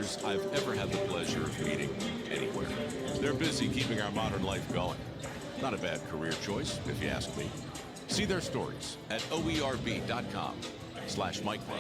leaders I've ever had the pleasure of meeting anywhere. They're busy keeping our modern life going. Not a bad career choice, if you ask me. See their stories at oerb.com/micro.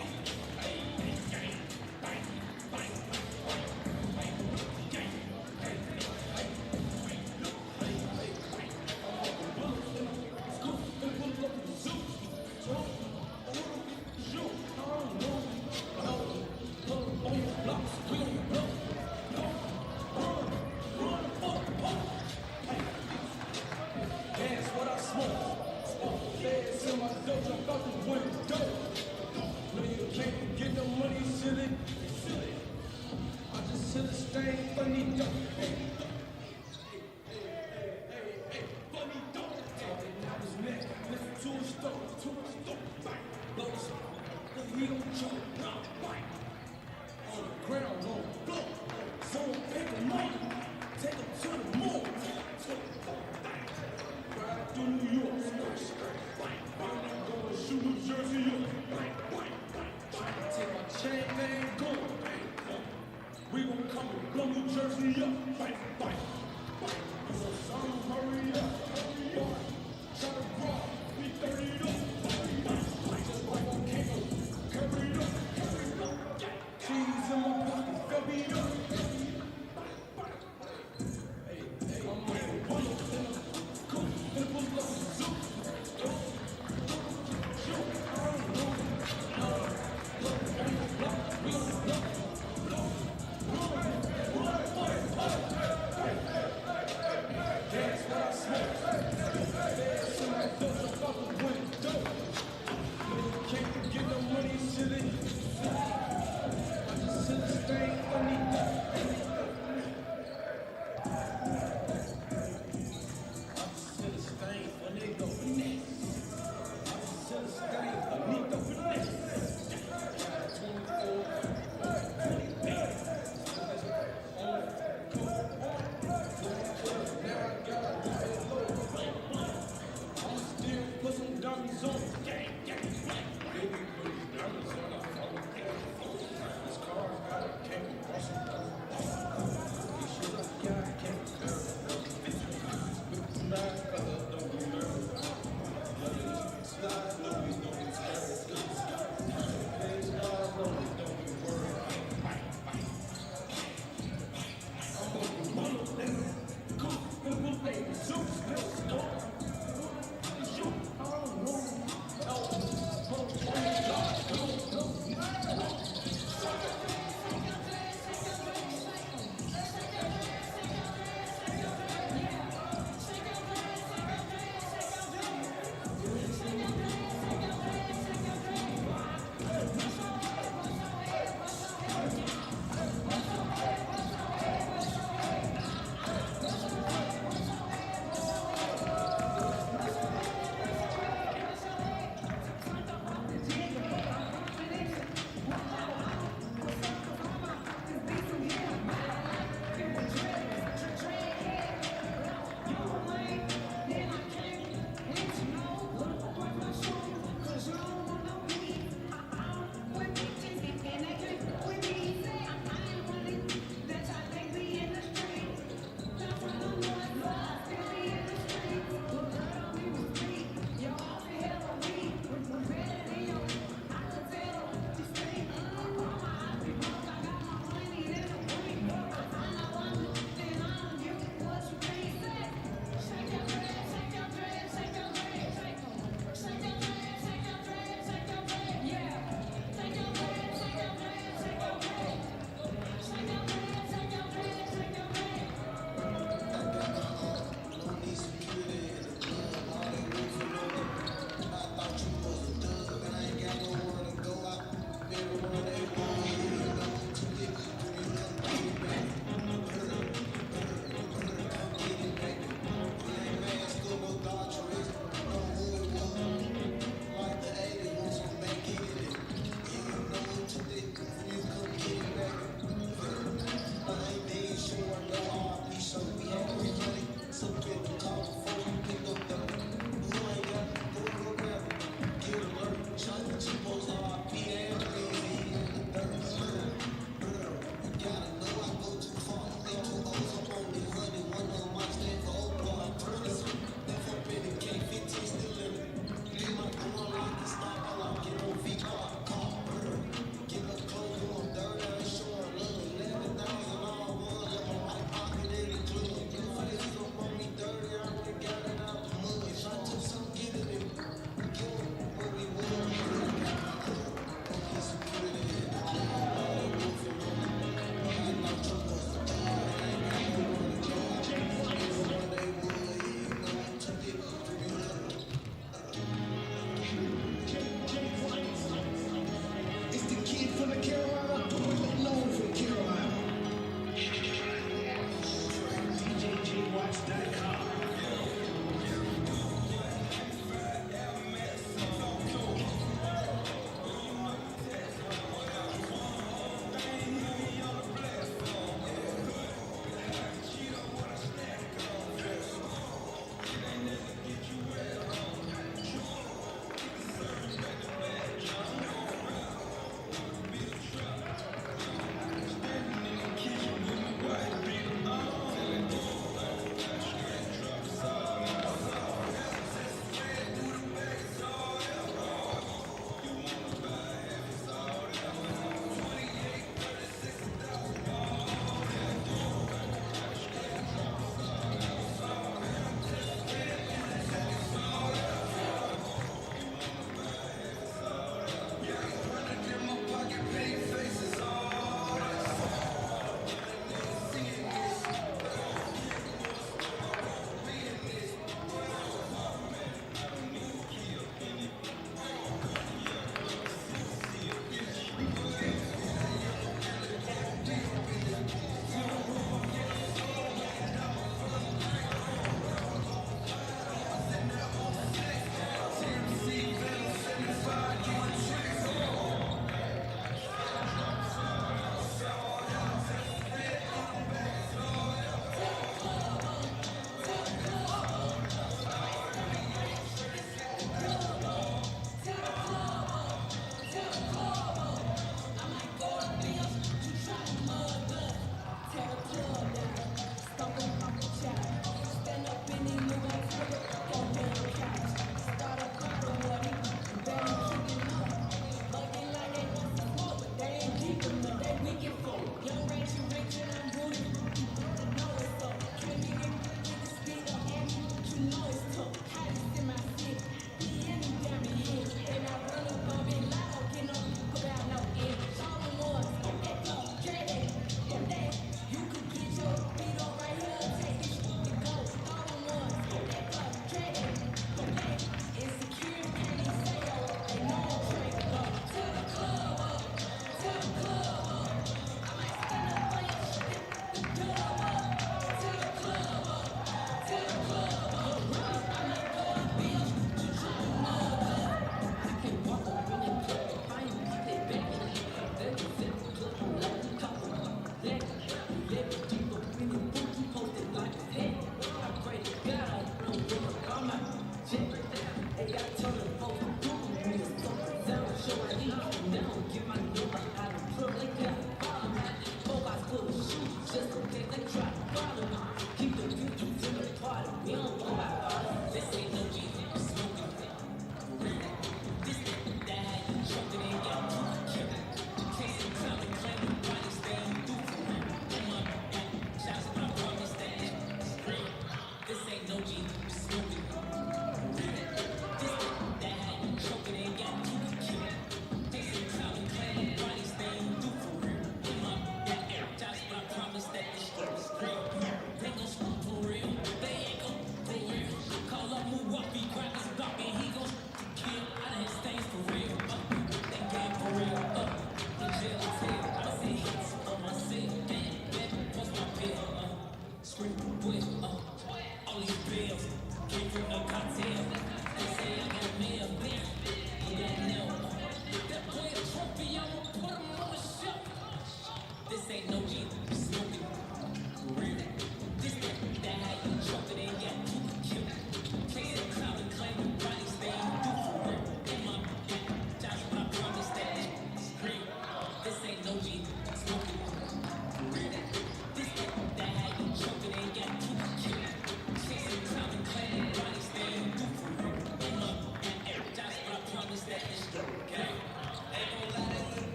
We gon' come and blow New Jersey up. Fight, fight, fight. So some hurry up. Try to rock. We 30 up. Just like a king. Carry up. Cheese in my pocket. Carry up. Hey, I'm on the one in the cool. In the pull up. Zoom. We on the block. Can't get no money, silly. I just said this thing funny.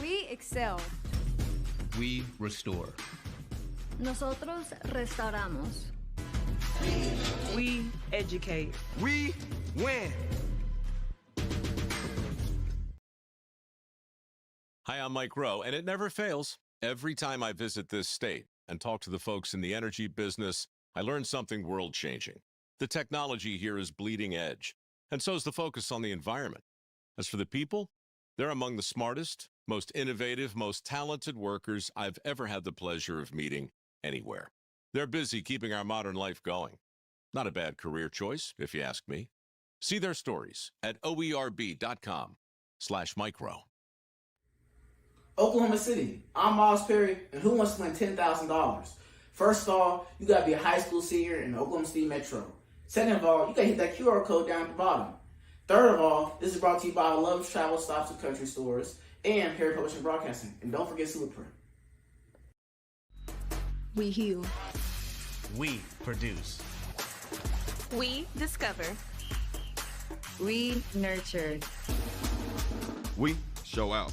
We excel. We restore. Nosotros restauramos. We educate. We win. Hi, I'm Mike Rowe, and it never fails. Every time I visit this state and talk to the folks in the energy business, I learn something world-changing. The technology here is bleeding edge, and so is the focus on the environment. As for the people, they're among the smartest, most innovative, most talented workers I've ever had the pleasure of meeting anywhere. They're busy keeping our modern life going. Not a bad career choice, if you ask me. See their stories at oerb.com/micro. Oklahoma City, I'm Miles Perry, and who wants to win $10,000? First of all, you gotta be a high school senior in the Oklahoma City Metro. Second of all, you gotta hit that QR code down at the bottom. Third of all, this is brought to you by Love's Travel Stops and Country Stores and Harry Publishing Broadcasting. And don't forget Superprint. We heal. We produce. We discover. We nurtured. We show out.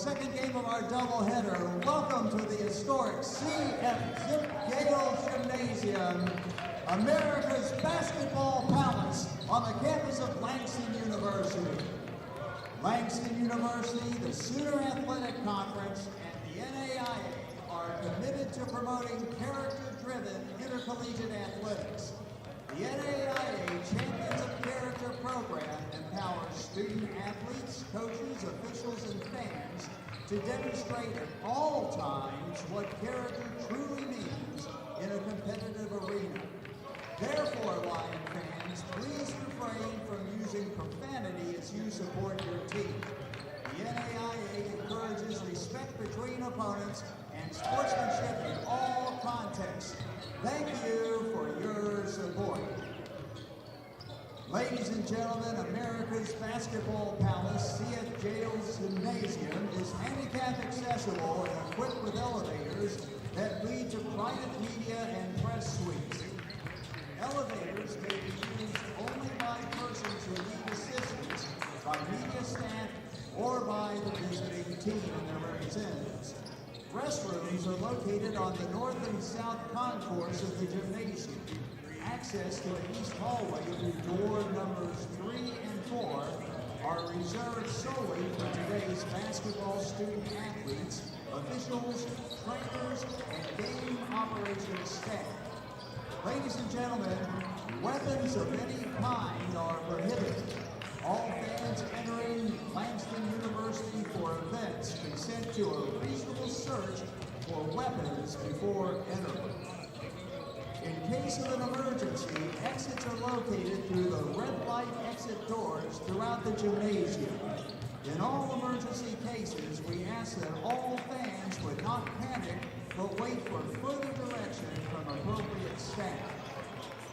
second game of our doubleheader. Welcome to the historic CF Zip Gale Gymnasium, America's basketball palace on the campus of Langston University. Langston University, the Sooner Athletic Conference, and the NAIA are committed to promoting character-driven intercollegiate athletics. The NAIA Champions of Character program empowers student athletes, coaches, officials, and fans to demonstrate at all times what character truly means in a competitive arena. Therefore, Lion fans, please refrain from using profanity as you support your team. The NAIA encourages respect between opponents and sportsmanship in all contexts. Thank you for your support. Ladies and gentlemen, America's basketball palace, CF Gales Gymnasium, is handicap accessible and equipped with elevators that lead to private media and press suites. Elevators may be used only by persons who need assistance, by media staff, or by the visiting team and their representatives. Restrooms are located on the north and south concourse of the gymnasium. Access to the east hallway through door numbers 3 and 4 are reserved solely for today's basketball student athletes, officials, trainers, and game operations staff. Ladies and gentlemen, weapons of any kind are prohibited. All fans entering Langston University for events consent to a reasonable search for weapons before entering. In case of an emergency, exits are located through the red light exit doors throughout the gymnasium. In all emergency cases, we ask that all fans would not panic, but wait for further direction from appropriate staff.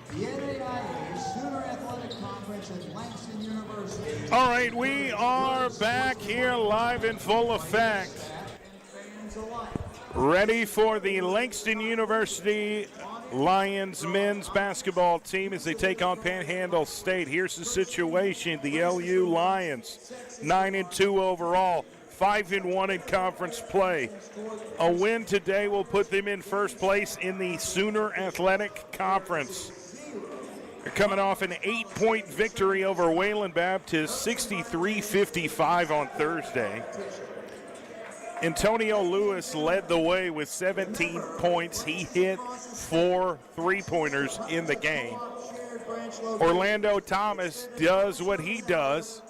The NAIA Sooner Athletic Conference at Langston University. All right, we are back here live in full effect. Ready for the Langston University Lions men's basketball team as they take on PanHnadle State. Here's the situation. The LU Lions, 9-2 overall, 5-1 in conference play. A win today will put them in first place in the Sooner Athletic Conference. They're coming off an 8-point victory over Wayland Baptist, 63-55 on Thursday. Antonio Lewis led the way with 17 points. He hit 4 three-pointers in the game. Orlando Thomas does what he does.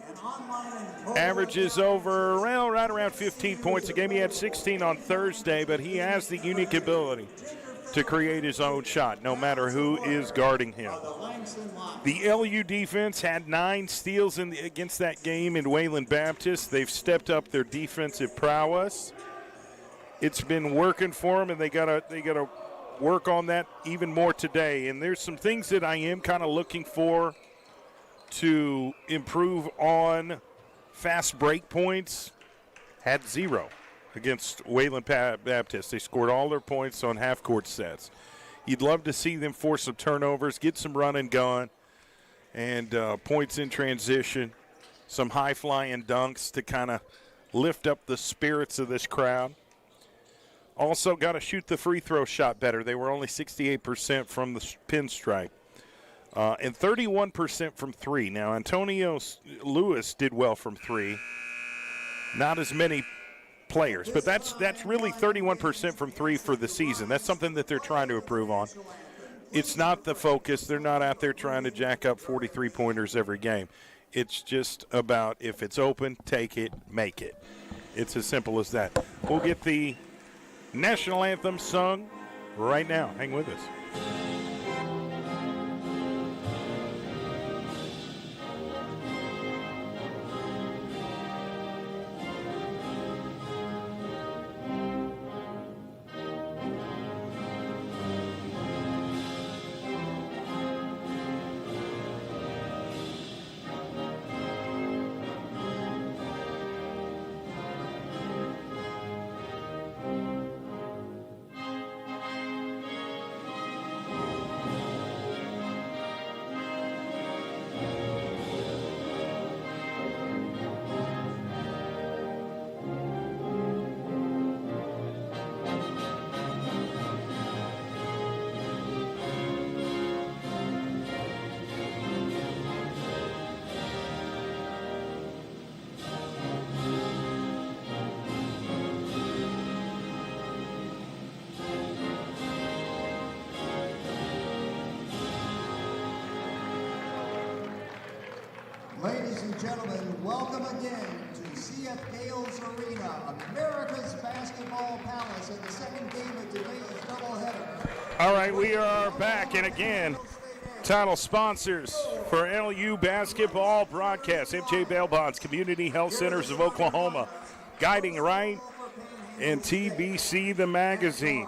Averages over, well, right around 15 points a game. He had 16 on Thursday, but he has the unique ability to create his own shot, no matter who is guarding him. The LU defense had 9 steals against that game in Wayland Baptist. They've stepped up their defensive prowess. It's been working for them, and they gotta work on that even more today. And there's some things that I am kind of looking for to improve on. Fast break points, had 0 against Wayland Baptist. They scored all their points on half-court sets. You'd love to see them force some turnovers, get some run and gun, and points in transition, some high-flying dunks to kind of lift up the spirits of this crowd. Also got to shoot the free throw shot better. They were only 68% from the pinstripe. And 31% from 3. Now, Antonio Lewis did well from 3. Not as many players, but that's really 31% from 3 for the season. That's something that they're trying to improve on. It's not the focus. They're not out there trying to jack up 43-pointers every game. It's just about if it's open, take it, make it. It's as simple as that. We'll get the national anthem sung right now. Hang with us. Ladies and gentlemen, welcome again to CF Gales Arena, America's basketball palace, in the second game of today's doubleheader. All right, we are back, and again, title sponsors for LU basketball broadcast: MJ Bail Bonds, Community Health Centers of Oklahoma, Guiding Right, and TBC the magazine.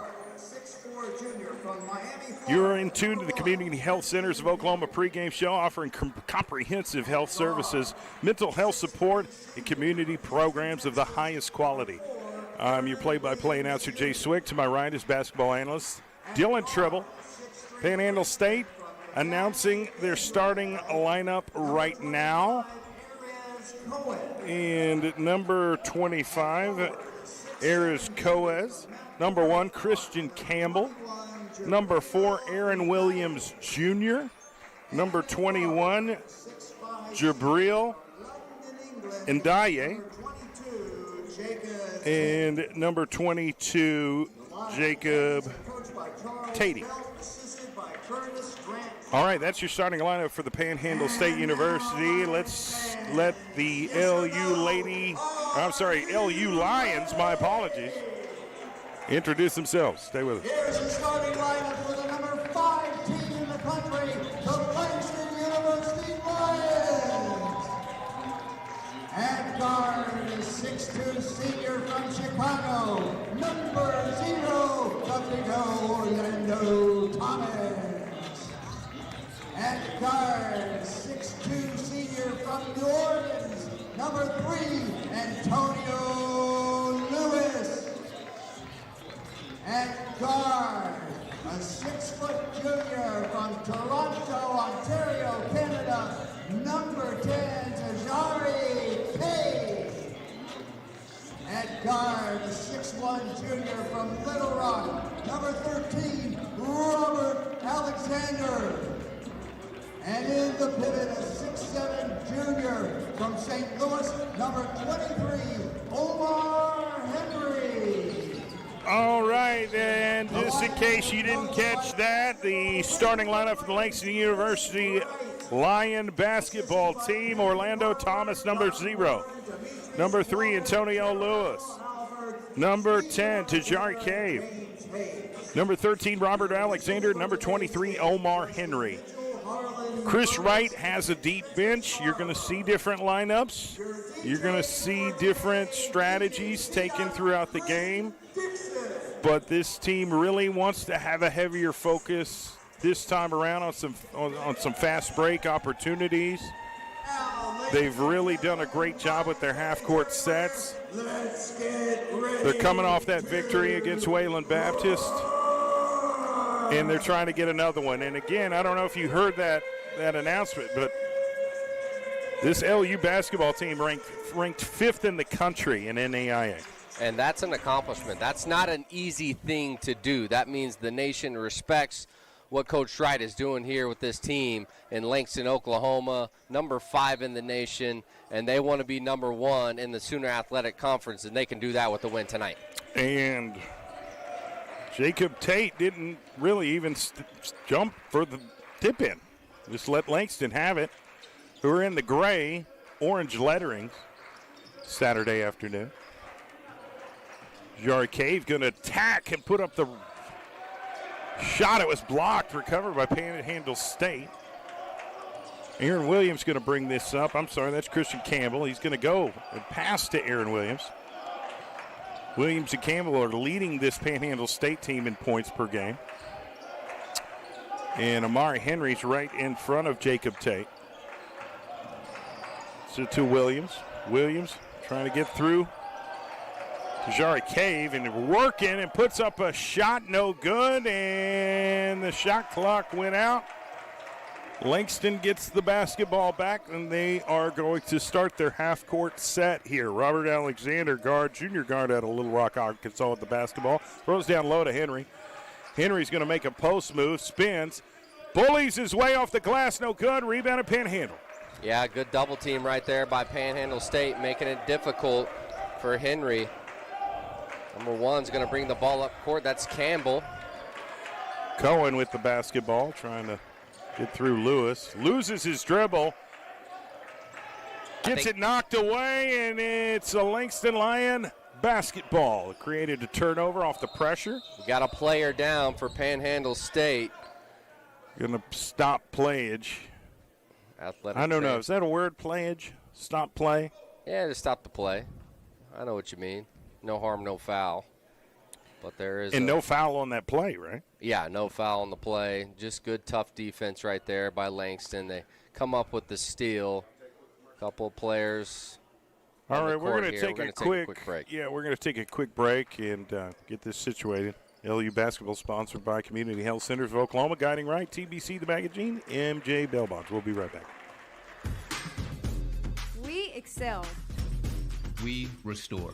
You're in tune to the Community Health Centers of Oklahoma pregame show, offering comprehensive health services, mental health support, and community programs of the highest quality. I'm your play-by-play announcer, Jay Swick. To my right is basketball analyst Dylan Tribble. PanHnadle State announcing their starting lineup right now. And number 25, Aris Coez. Number 1, Christian Campbell. Number 4, Aaron Williams Jr. Number 21, Jabril Ndaye. And number 22, Jacob Tatey. All right, that's your starting lineup for the PanHnadle State University. Let's let the LU Lions, my apologies, introduce themselves. Stay with us. Here's the starting lineup for the number 5 team in the country, the Langston University Lions. At guard is 6'2" senior from Chicago, number 0, the big Orlando Thomas. At guard, 6'2" senior from New Orleans, number 3, Antonio Lewis. At guard, a 6-foot junior from Toronto, Ontario, Canada, number 10, Tajari Cave. At guard, a 6'1" junior from Little Rock, number 13, Robert Alexander. And in the pivot, a 6'7" junior from St. Louis, number 23, Omar Henry. All right, and just in case you didn't catch that, the starting lineup for the Langston University Lion basketball team: Orlando Thomas, number 0. Number 3, Antonio Lewis. Number 10, Tajari Cave. Number 13, Robert Alexander. Number 23, Omar Henry. Chris Wright has a deep bench. You're going to see different lineups. You're going to see different strategies taken throughout the game. But this team really wants to have a heavier focus this time around on some fast break opportunities. They've really done a great job with their half-court sets. They're coming off that victory against Wayland Baptist, and they're trying to get another one. And again, I don't know if you heard that announcement, but this LU basketball team ranked 5th in the country in NAIA. And that's an accomplishment. That's not an easy thing to do. That means the nation respects what Coach Wright is doing here with this team in Langston, Oklahoma, number 5 in the nation, and they want to be number 1 in the Sooner Athletic Conference, and they can do that with the win tonight. And Jacob Tate didn't really even jump for the tip-in. Just let Langston have it, who are in the gray, orange letterings Saturday afternoon. Jari Cave going to attack and put up the shot. It was blocked, recovered by PanHnadle State. Aaron Williams going to bring this up. I'm sorry, that's Christian Campbell. He's going to go and pass to Aaron Williams. Williams and Campbell are leading this PanHnadle State team in points per game. And Amari Henry's right in front of Jacob Tate. So to Williams. Williams trying to get through Tajari Cave and working and puts up a shot, no good, and the shot clock went out. Langston gets the basketball back, and they are going to start their half-court set here. Robert Alexander, guard, junior guard out of Little Rock, Arkansas with the basketball. Throws down low to Henry. Henry's going to make a post move, spins, bullies his way off the glass, no good, rebound at PanHnadle. Yeah, good double team right there by PanHnadle State, making it difficult for Henry. Number 1's going to bring the ball up court. That's Campbell. Cohen with the basketball, trying to get through Lewis. Loses his dribble. Gets it knocked away, and it's a Langston Lion basketball. It created a turnover off the pressure. We got a player down for Panhandle State. Going to stop playage. Athletic I don't know. train. Is that a word, playage? Stop play? Yeah, just stop the play. I know what you mean. No harm, no foul. But there is And no foul on that play, right? Yeah, no foul on the play. Just good, tough defense right there by Langston. They come up with the steal. Couple of players. All right, we're going to take a quick break. Yeah, we're going to take a quick break and get this situated. LU basketball sponsored by Community Health Centers of Oklahoma, guiding right. TBC the magazine. MJ Bellbonds. We'll be right back. We excel. We restore.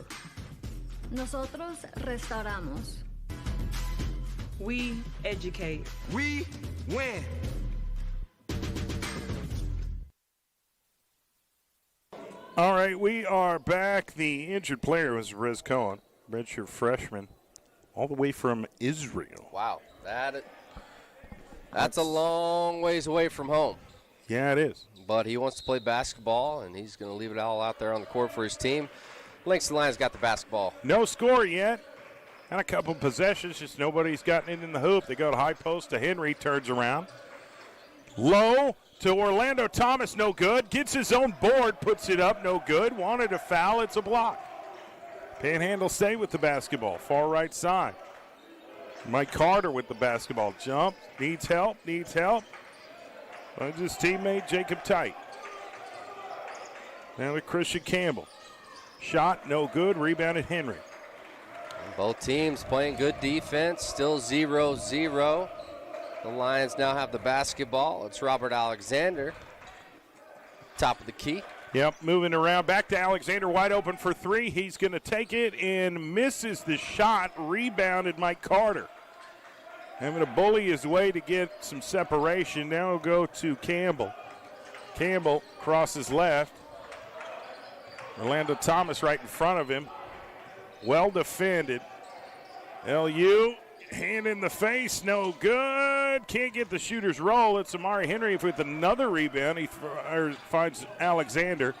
Nosotros restauramos. We educate. We win. All right, we are back. The injured player was Riz Cohen, redshirt freshman, all the way from Israel. Wow, that's a long ways away from home. Yeah, it is. But he wants to play basketball, and he's going to leave it all out there on the court for his team. Langston Lions got the basketball. No score yet. And a couple possessions, just nobody's gotten it in the hoop. They go to high post to Henry, turns around. Low to Orlando Thomas, no good. Gets his own board, puts it up, no good. Wanted a foul, it's a block. Panhandle State with the basketball, far right side. Mike Carter with the basketball. Jump, needs help. Finds his teammate Jacob Tite. Now to Christian Campbell. Shot, no good, rebounded Henry. Both teams playing good defense, still 0-0. The Lions now have the basketball. It's Robert Alexander, top of the key. Yep, moving around. Back to Alexander, wide open for three. He's going to take it and misses the shot. Rebounded Mike Carter. Having to bully his way to get some separation. Now we'll go to Campbell. Campbell crosses left. Orlando Thomas right in front of him. Well defended. LU, hand in the face, no good. Can't get the shooter's roll. It's Amari Henry with another rebound. He finds Alexander.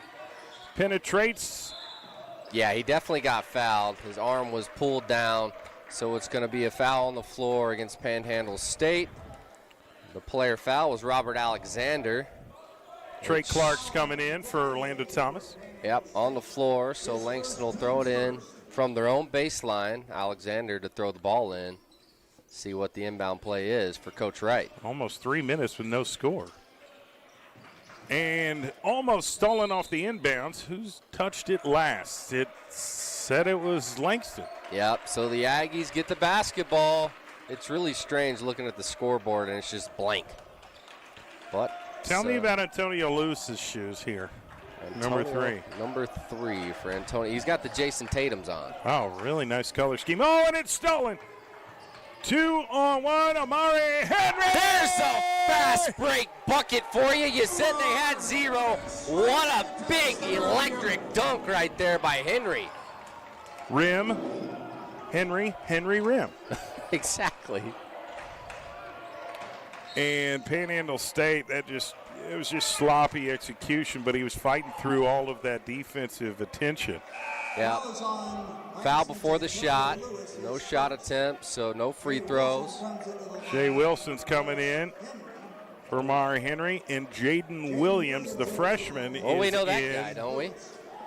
Penetrates. Yeah, he definitely got fouled. His arm was pulled down, so it's going to be a foul on the floor against Panhandle State. The player foul was Robert Alexander. Trey Clark's coming in for Orlando Thomas. Yep, on the floor, so Langston will throw it in from their own baseline. Alexander to throw the ball in. See what the inbound play is for Coach Wright. Almost 3 minutes with no score. And almost stolen off the inbounds. Who's touched it last? It said it was Langston. Yep, so the Aggies get the basketball. It's really strange looking at the scoreboard, and it's just blank. But Tell me about Antonio Lewis's shoes here. Number 3. Number 3 for Antonio. He's got the Jason Tatum's on. Oh, really nice color scheme. Oh, and it's stolen. 2-on-1, Amari Henry. There's a fast break bucket for you. You said they had 0. What a big electric dunk right there by Henry. Rim, Henry, rim. Exactly. And Panhandle State, it was just sloppy execution, but he was fighting through all of that defensive attention. Yeah. Foul before the shot. No shot attempt, so no free throws. Jay Wilson's coming in for Amari Henry, and Jaden Williams, the freshman, is we know that in guy, don't we?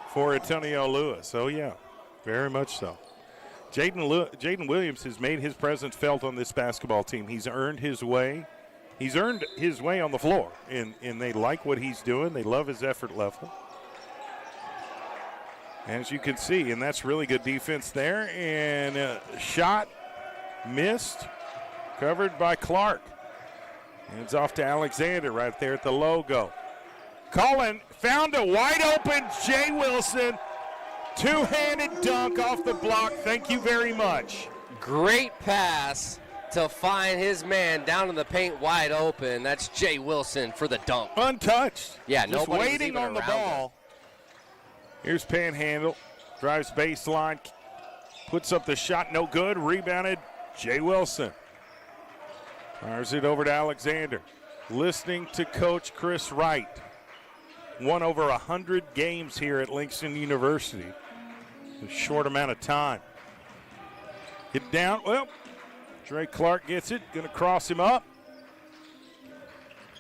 For Antonio Lewis. Oh, yeah, very much so. Jaden Williams has made his presence felt on this basketball team. He's earned his way. He's earned his way on the floor, and they like what he's doing. They love his effort level. As you can see, and that's really good defense there. And shot missed, covered by Clark. And it's off to Alexander right there at the logo. Colin found a wide open Jay Wilson. Two-handed dunk off the block. Thank you very much. Great pass to find his man down in the paint wide open. That's Jay Wilson for the dunk. Untouched. Yeah, just nobody waiting on the ball. Him. Here's Panhandle. Drives baseline. Puts up the shot. No good. Rebounded Jay Wilson. Fires it over to Alexander. Listening to Coach Chris Wright. won over 100 games here at Langston University in a short amount of time. Hit down. Well, Trey Clark gets it. Going to cross him up.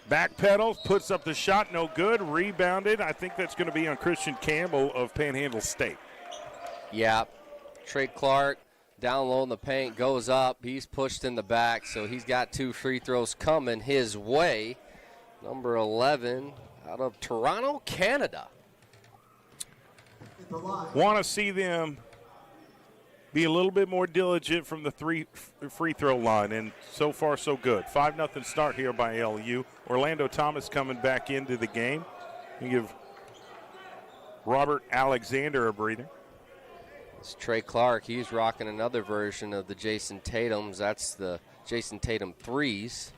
Backpedals, puts up the shot, no good. Rebounded. I think that's going to be on Christian Campbell of PanHnadle State. Yeah, Trey Clark down low in the paint, goes up. He's pushed in the back, so he's got 2 free throws coming his way. Number 11 out of Toronto, Canada. Want to see them be a little bit more diligent from the free throw line, and so far so good. 5-0 start here by LU. Orlando Thomas coming back into the game. You give Robert Alexander a breather. It's Trey Clark. He's rocking another version of the Jason Tatums. That's the Jason Tatum threes.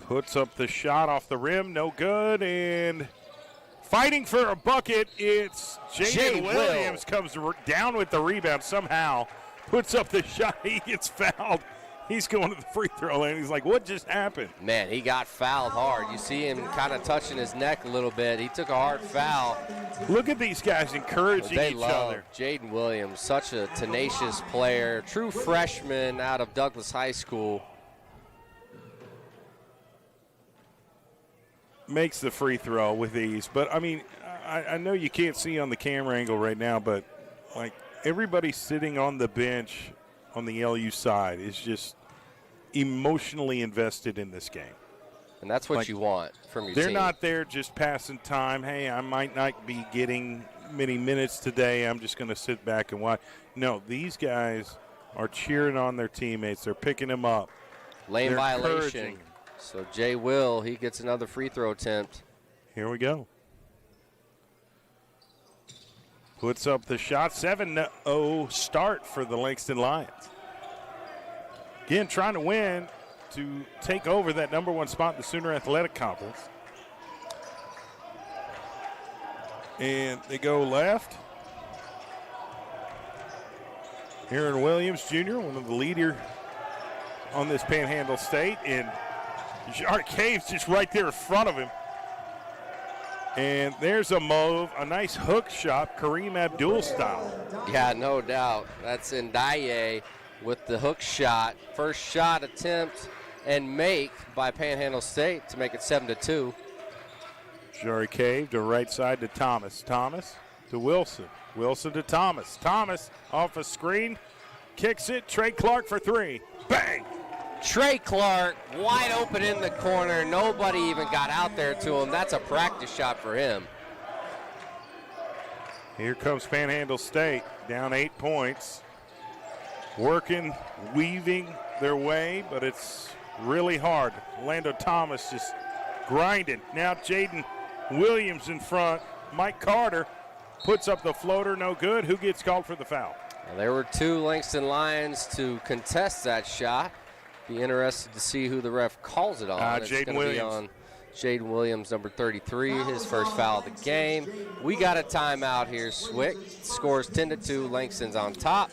Puts up the shot off the rim, no good, and fighting for a bucket, it's Jay Williams comes down with the rebound somehow, puts up the shot, he gets fouled. He's going to the free throw line. He's like, what just happened? Man, he got fouled hard. You see him kind of touching his neck a little bit. He took a hard foul. Look at these guys encouraging each other. Jaden Williams, such a tenacious player, true freshman out of Douglas High School. Makes the free throw with ease. But, I mean, I know you can't see on the camera angle right now, but, like, everybody sitting on the bench on the LU side is just emotionally invested in this game. And that's what you want from your team. They're not there just passing time. Hey, I might not be getting many minutes today. I'm just going to sit back and watch. No, these guys are cheering on their teammates. They're picking them up. Lane violation. So Jay Will, he gets another free throw attempt. Here we go. Puts up the shot. 7-0 start for the Langston Lions. Again, trying to win to take over that number 1 spot in the Sooner Athletic Conference. And they go left. Aaron Williams Jr., one of the leaders on this PanHnadle State. And Art Cave's just right there in front of him. And there's a move, a nice hook shot, Kareem Abdul style. Yeah, no doubt. That's Ndaye with the hook shot. First shot attempt and make by PanHnadle State to make it 7-2. Jari Cave to right side to Thomas. Thomas to Wilson. Wilson to Thomas. Thomas off a screen, kicks it. Trey Clark for 3. Bang! Trey Clark wide open in the corner. Nobody even got out there to him. That's a practice shot for him. Here comes PanHnadle State, down 8 points. Working, weaving their way, but it's really hard. Orlando Thomas just grinding. Now Jaden Williams in front. Mike Carter puts up the floater, no good. Who gets called for the foul? Well, there were 2 Langston Lions to contest that shot. Be interested to see who the ref calls it on. Jaden Williams. Be on Jaden Williams, number 33, his first foul of the game. We got a timeout here, Swick. Scores 10-2. Langston's on top.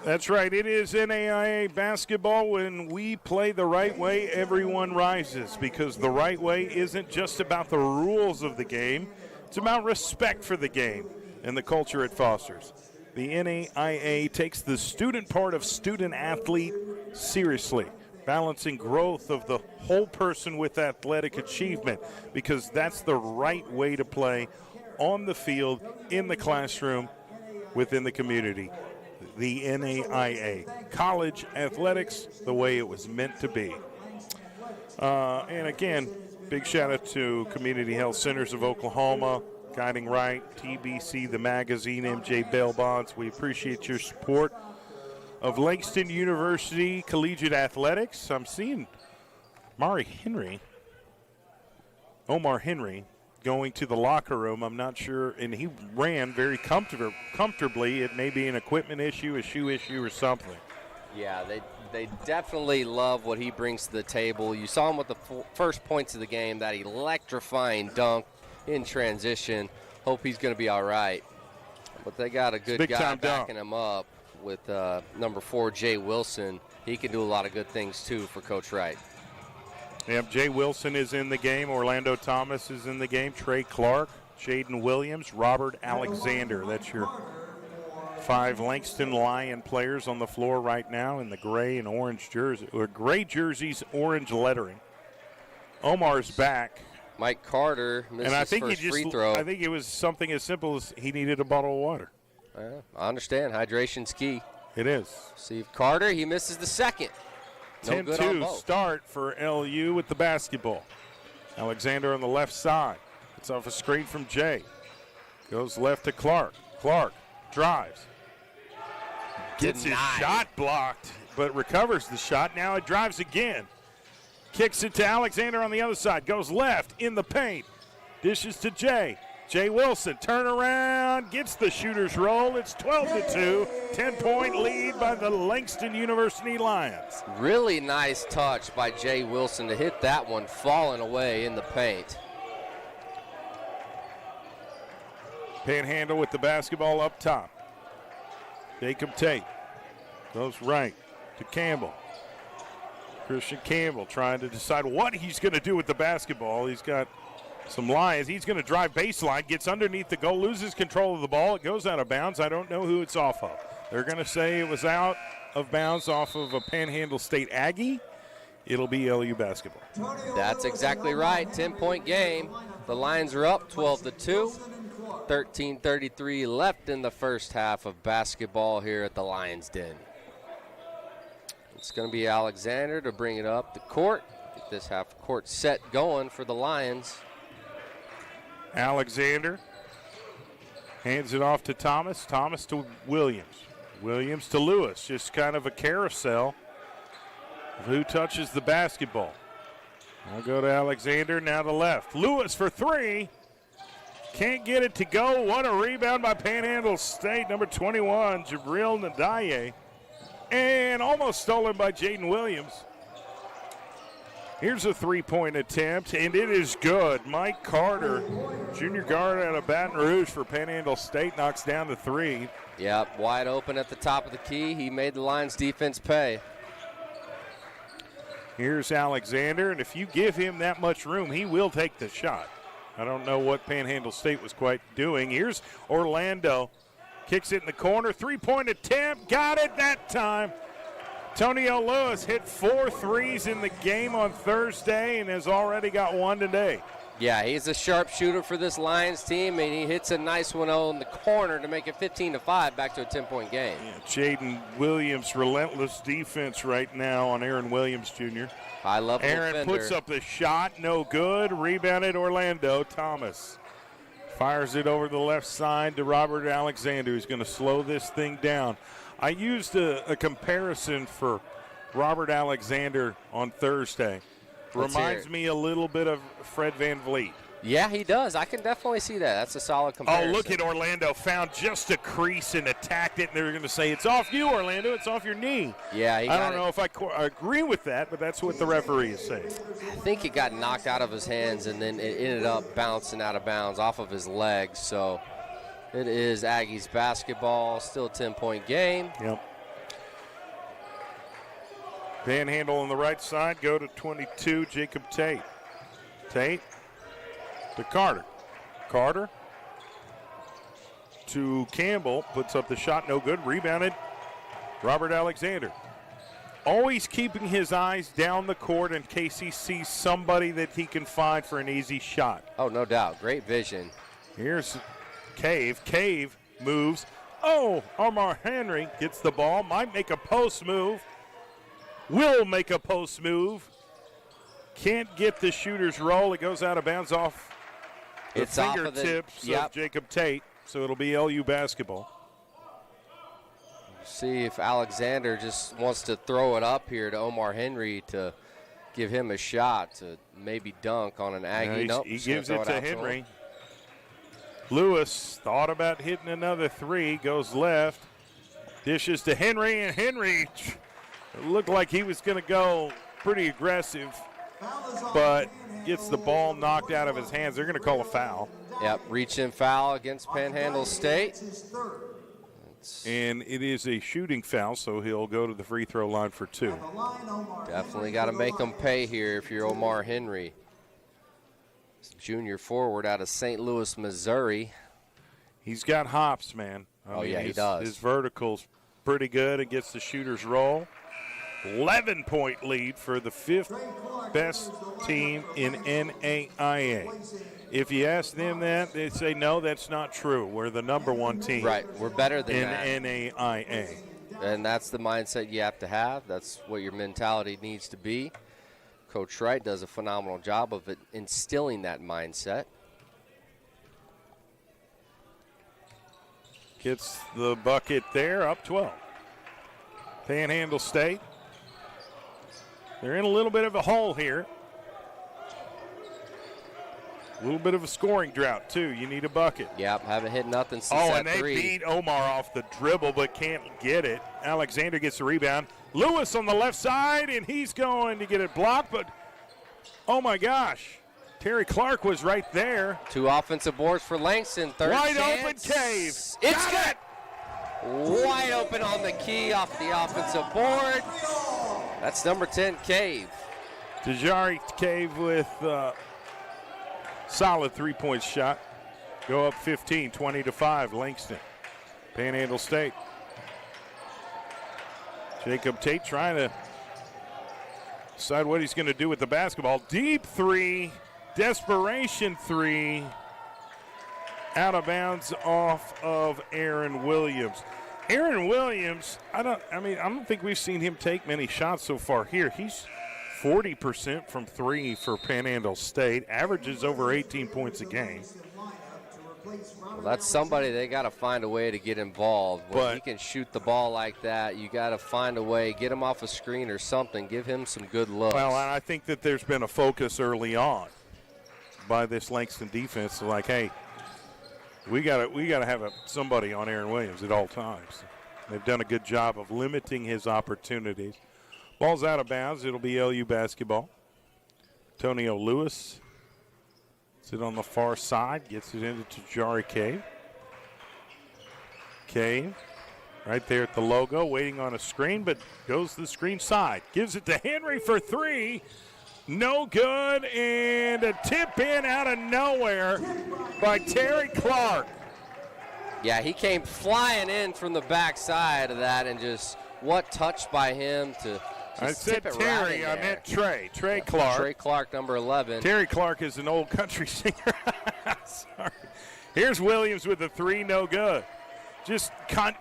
That's right. It is NAIA basketball. When we play the right way, everyone rises, because the right way isn't just about the rules of the game. It's about respect for the game and the culture it fosters. The NAIA takes the student part of student-athlete seriously, balancing growth of the whole person with athletic achievement, because that's the right way to play on the field, in the classroom, within the community. The NAIA, college athletics the way it was meant to be. And again, big shout out to Community Health Centers of Oklahoma, Guiding Right, TBC, the magazine, MJ Bail Bonds. We appreciate your support of Langston University Collegiate Athletics. I'm seeing Omar Henry, going to the locker room. I'm not sure, and he ran very comfortably. It may be an equipment issue, a shoe issue, or something. Yeah, they definitely love what he brings to the table. You saw him with the first points of the game, that electrifying dunk in transition. Hope he's going to be all right. But they got a good guy backing him up with number 4, Jay Wilson. He can do a lot of good things, too, for Coach Wright. Yep, Jay Wilson is in the game. Orlando Thomas is in the game. Trey Clark, Jaden Williams, Robert Alexander. That's your 5 Langston Lion players on the floor right now in the gray and orange jersey, or gray jerseys, orange lettering. Omar's back. Mike Carter missed And I his think first he just, free throw. I think it was something as simple as he needed a bottle of water. I understand. Hydration's key. It is. Steve Carter, he misses the second. No good on 10-2 both. start for LU with the basketball. Alexander on the left side. It's off a screen from Jay. Goes left to Clark. Clark drives. Gets his shot blocked, but recovers the shot. Now it drives again. Kicks it to Alexander on the other side. Goes left in the paint. Dishes to Jay. Jay Wilson, turn around, gets the shooter's roll. It's 12-2, 10-point lead by the Langston University Lions. Really nice touch by Jay Wilson to hit that one, falling away in the paint. PanHnadle with the basketball up top. Jacob Tate goes right to Campbell. Christian Campbell trying to decide what he's going to do with the basketball. He's got some Lions. He's going to drive baseline, gets underneath the goal, loses control of the ball. It goes out of bounds. I don't know who it's off of. They're going to say it was out of bounds off of a PanHnadle State Aggie. It'll be LU basketball. That's exactly right. 10-point game. The Lions are up 12-2. 13:33 left in the first half of basketball here at the Lions Den. It's going to be Alexander to bring it up the court. Get this half court set going for the Lions. Alexander hands it off to Thomas. Thomas to Williams. Williams to Lewis. Just kind of a carousel of who touches the basketball. I'll go to Alexander, now to left. Lewis for 3. Can't get it to go. What a rebound by PanHnadle State. Number 21, Jabril Nadaye. And almost stolen by Jaden Williams. Here's a 3-point attempt, and it is good. Mike Carter, junior guard out of Baton Rouge for PanHnadle State, knocks down the 3. Yep, wide open at the top of the key. He made the Lions defense pay. Here's Alexander, and if you give him that much room, he will take the shot. I don't know what PanHnadle State was quite doing. Here's Orlando. Kicks it in the corner. 3-point attempt. Got it that time. Tonio Lewis hit 4 threes in the game on Thursday and has already got 1 today. Yeah, he's a sharp shooter for this Lions team, and he hits a nice one on the corner to make it 15-5, back to a 10-point game. Yeah, Jaden Williams, relentless defense right now on Aaron Williams Jr. High-level Aaron defender. puts up the shot, no good. Rebounded Orlando. Thomas fires it over the left side to Robert Alexander, who's going to slow this thing down. I used a comparison for Robert Alexander on Thursday. Reminds me a little bit of Fred VanVleet. Yeah, he does. I can definitely see that. That's a solid comparison. Oh, look at Orlando. Found just a crease and attacked it, and they're going to say, it's off you, Orlando. It's off your knee. Yeah, I don't know if I agree with that, but that's what the referee is saying. I think it got knocked out of his hands, and then it ended up bouncing out of bounds off of his legs. So it is Aggies basketball. Still a 10-point game. Yep. PanHnadle on the right side, go to 22, Jacob Tate. Tate to Carter. Carter to Campbell, puts up the shot, no good, rebounded. Robert Alexander. Always keeping his eyes down the court in case he sees somebody that he can find for an easy shot. Oh, no doubt, great vision. Here's Cave. Cave moves. Oh, Omar Henry gets the ball, might make a post move. Will make a post move. Can't get the shooter's roll. It goes out of bounds off the fingertips of Jacob Tate, so it'll be LU basketball. See if Alexander just wants to throw it up here to Omar Henry to give him a shot to maybe dunk on an Aggie. Nope, he gives it to Henry. Lewis thought about hitting another 3, goes left, dishes to Henry, and Henry looked like he was going to go pretty aggressive, but gets the ball knocked out of his hands. They're going to call a foul. Yep, reach-in foul against PanHnadle State. And it is a shooting foul, so he'll go to the free throw line for 2. Definitely got to make them pay here if you're Omar Henry. Junior forward out of St. Louis, Missouri. He's got hops, man. He does. His vertical's pretty good. It gets the shooter's roll. 11-point lead for the 5th best team in NAIA. If you ask them that, they say, no, that's not true. We're the #1 team. Right, we're better than in NAIA. And that's the mindset you have to have. That's what your mentality needs to be. Coach Wright does a phenomenal job of instilling that mindset. Gets the bucket there, up 12. PanHnadle State. They're in a little bit of a hole here. A little bit of a scoring drought, too. You need a bucket. Yep, haven't hit nothing since that and three. They beat Omar off the dribble but can't get it. Alexander gets the rebound. Lewis on the left side, and he's going to get it blocked, but oh, my gosh. Terry Clark was right there. 2 offensive boards for Langston. Third Wide chance. open Cave. It's good. Wide open on the key off the offensive board. That's number 10, Cave. Tajari Cave with solid 3-point shot. Go up 15, 20-5, Langston. PanHnadle State. Jacob Tate trying to decide what he's going to do with the basketball. Deep 3, desperation 3. Out of bounds off of Aaron Williams. Aaron Williams, I don't think we've seen him take many shots so far here. He's 40% from 3 for PanHnadle State, averages over 18 points a game. Well, that's somebody they got to find a way to get involved. When he can shoot the ball like that, you got to find a way, get him off a screen or something, give him some good looks. Well, and I think that there's been a focus early on by this Langston defense, like, hey, we got to have somebody on Aaron Williams at all times. They've done a good job of limiting his opportunities. Ball's out of bounds. It'll be LU basketball. Antonio Lewis sits on the far side, gets it into Tajari Cave. Cave right there at the logo, waiting on a screen, but goes to the screen side. Gives it to Henry for 3. No good, and a tip in out of nowhere by Terry Clark. Yeah, he came flying in from the backside of that, and just what touch by him to I said tip it Terry, right I meant Trey. Trey Clark. Trey Clark, number 11. Terry Clark is an old country singer. Sorry. Here's Williams with a 3, no good. Just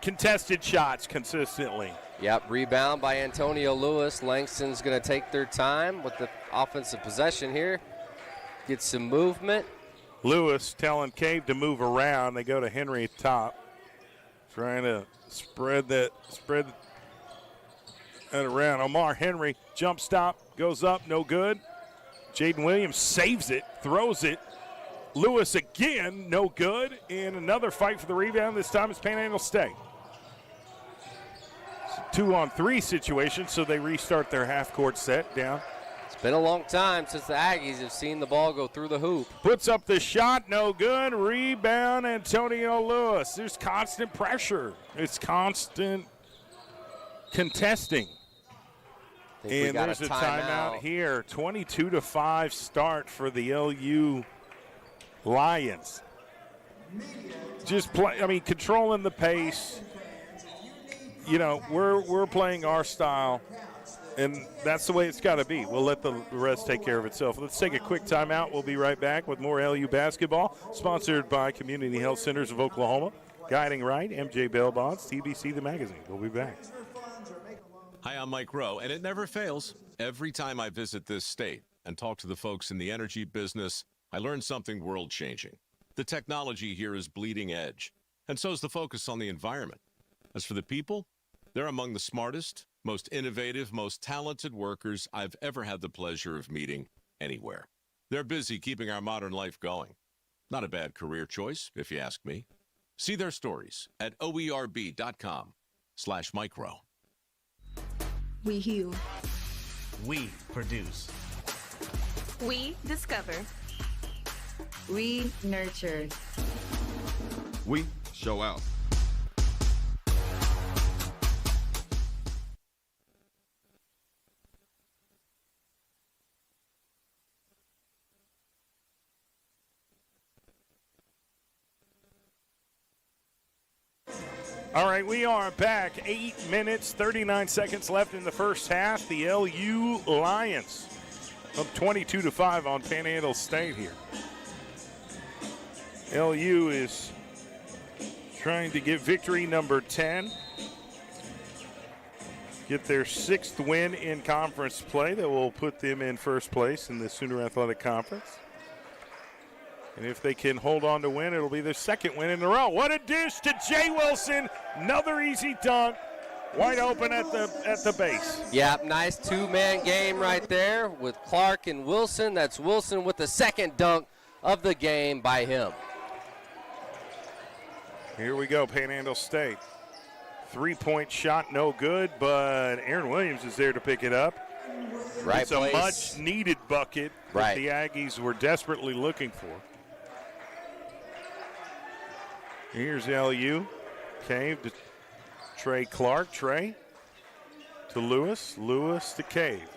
contested shots consistently. Yep, rebound by Antonio Lewis. Langston's going to take their time with the offensive possession here. Get some movement. Lewis telling Cave to move around. They go to Henry at top. Trying to spread that around. Omar Henry, jump stop, goes up, no good. Jaden Williams saves it, throws it. Lewis again, no good. And another fight for the rebound. This time it's PanHnadle State. 2-on-3 situation, so they restart their half-court set down. It's been a long time since the Aggies have seen the ball go through the hoop. Puts up the shot, no good. Rebound, Antonio Lewis. There's constant pressure. It's constant contesting. And there's a timeout here. 22-5 start for the LU Lions. Just controlling the pace. You know, we're playing our style, and that's the way it's got to be. We'll let the rest take care of itself. Let's take a quick timeout. We'll be right back with more LU basketball, sponsored by Community Health Centers of Oklahoma. Guiding right, MJ Bell Bonds, TBC the magazine. We'll be back. Hi, I'm Mike Rowe, and it never fails. Every time I visit this state and talk to the folks in the energy business, I learn something world-changing. The technology here is bleeding edge, and so is the focus on the environment. As for the people, they're among the smartest, most innovative, most talented workers I've ever had the pleasure of meeting anywhere. They're busy keeping our modern life going. Not a bad career choice, if you ask me. See their stories at oerb.com/micro. We heal. We produce. We discover. We nurture. We show out. All right, we are back. 8 minutes, 39 seconds left in the first half. The LU Lions up 22-5 on PanHnadle State here. LU is trying to get victory number 10. Get their 6th win in conference play that will put them in first place in the Sooner Athletic Conference. And if they can hold on to win, it'll be their 2nd win in a row. What a dish to Jay Wilson. Another easy dunk. Wide open at the base. Yep, nice two-man game right there with Clark and Wilson. That's Wilson with the 2nd dunk of the game by him. Here we go, PanHnadle State. 3-point shot, no good, but Aaron Williams is there to pick it up. Right it's place. A much-needed bucket that the Aggies were desperately looking for. Here's LU. Cave to Trey Clark. Trey to Lewis. Lewis to Cave.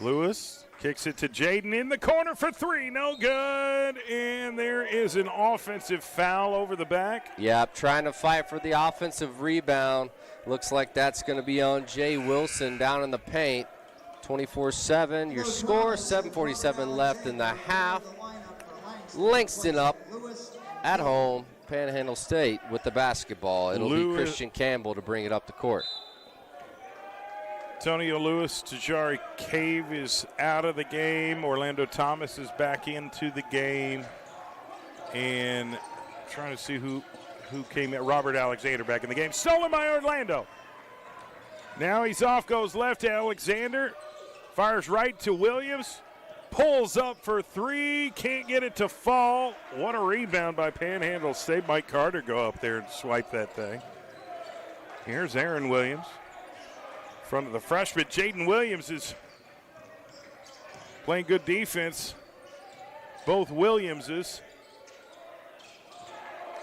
Lewis kicks it to Jaden in the corner for 3. No good. And there is an offensive foul over the back. Yep, trying to fight for the offensive rebound. Looks like that's going to be on Jay Wilson down in the paint. 24-7. Your score, 7:47 left in the half. Langston up at home. PanHnadle State with the basketball. It'll be Christian Campbell to bring it up the court. Antonio Lewis, Tajari Cave is out of the game. Orlando Thomas is back into the game. And trying to see who came in. Robert Alexander back in the game. Stolen by Orlando. Now he's off, goes left to Alexander. Fires right to Williams. Pulls up for 3. Can't get it to fall. What a rebound by PanHnadle State. Mike Carter go up there and swipe that thing. Here's Aaron Williams. In front of the freshman. Jaden Williams is playing good defense. Both Williamses.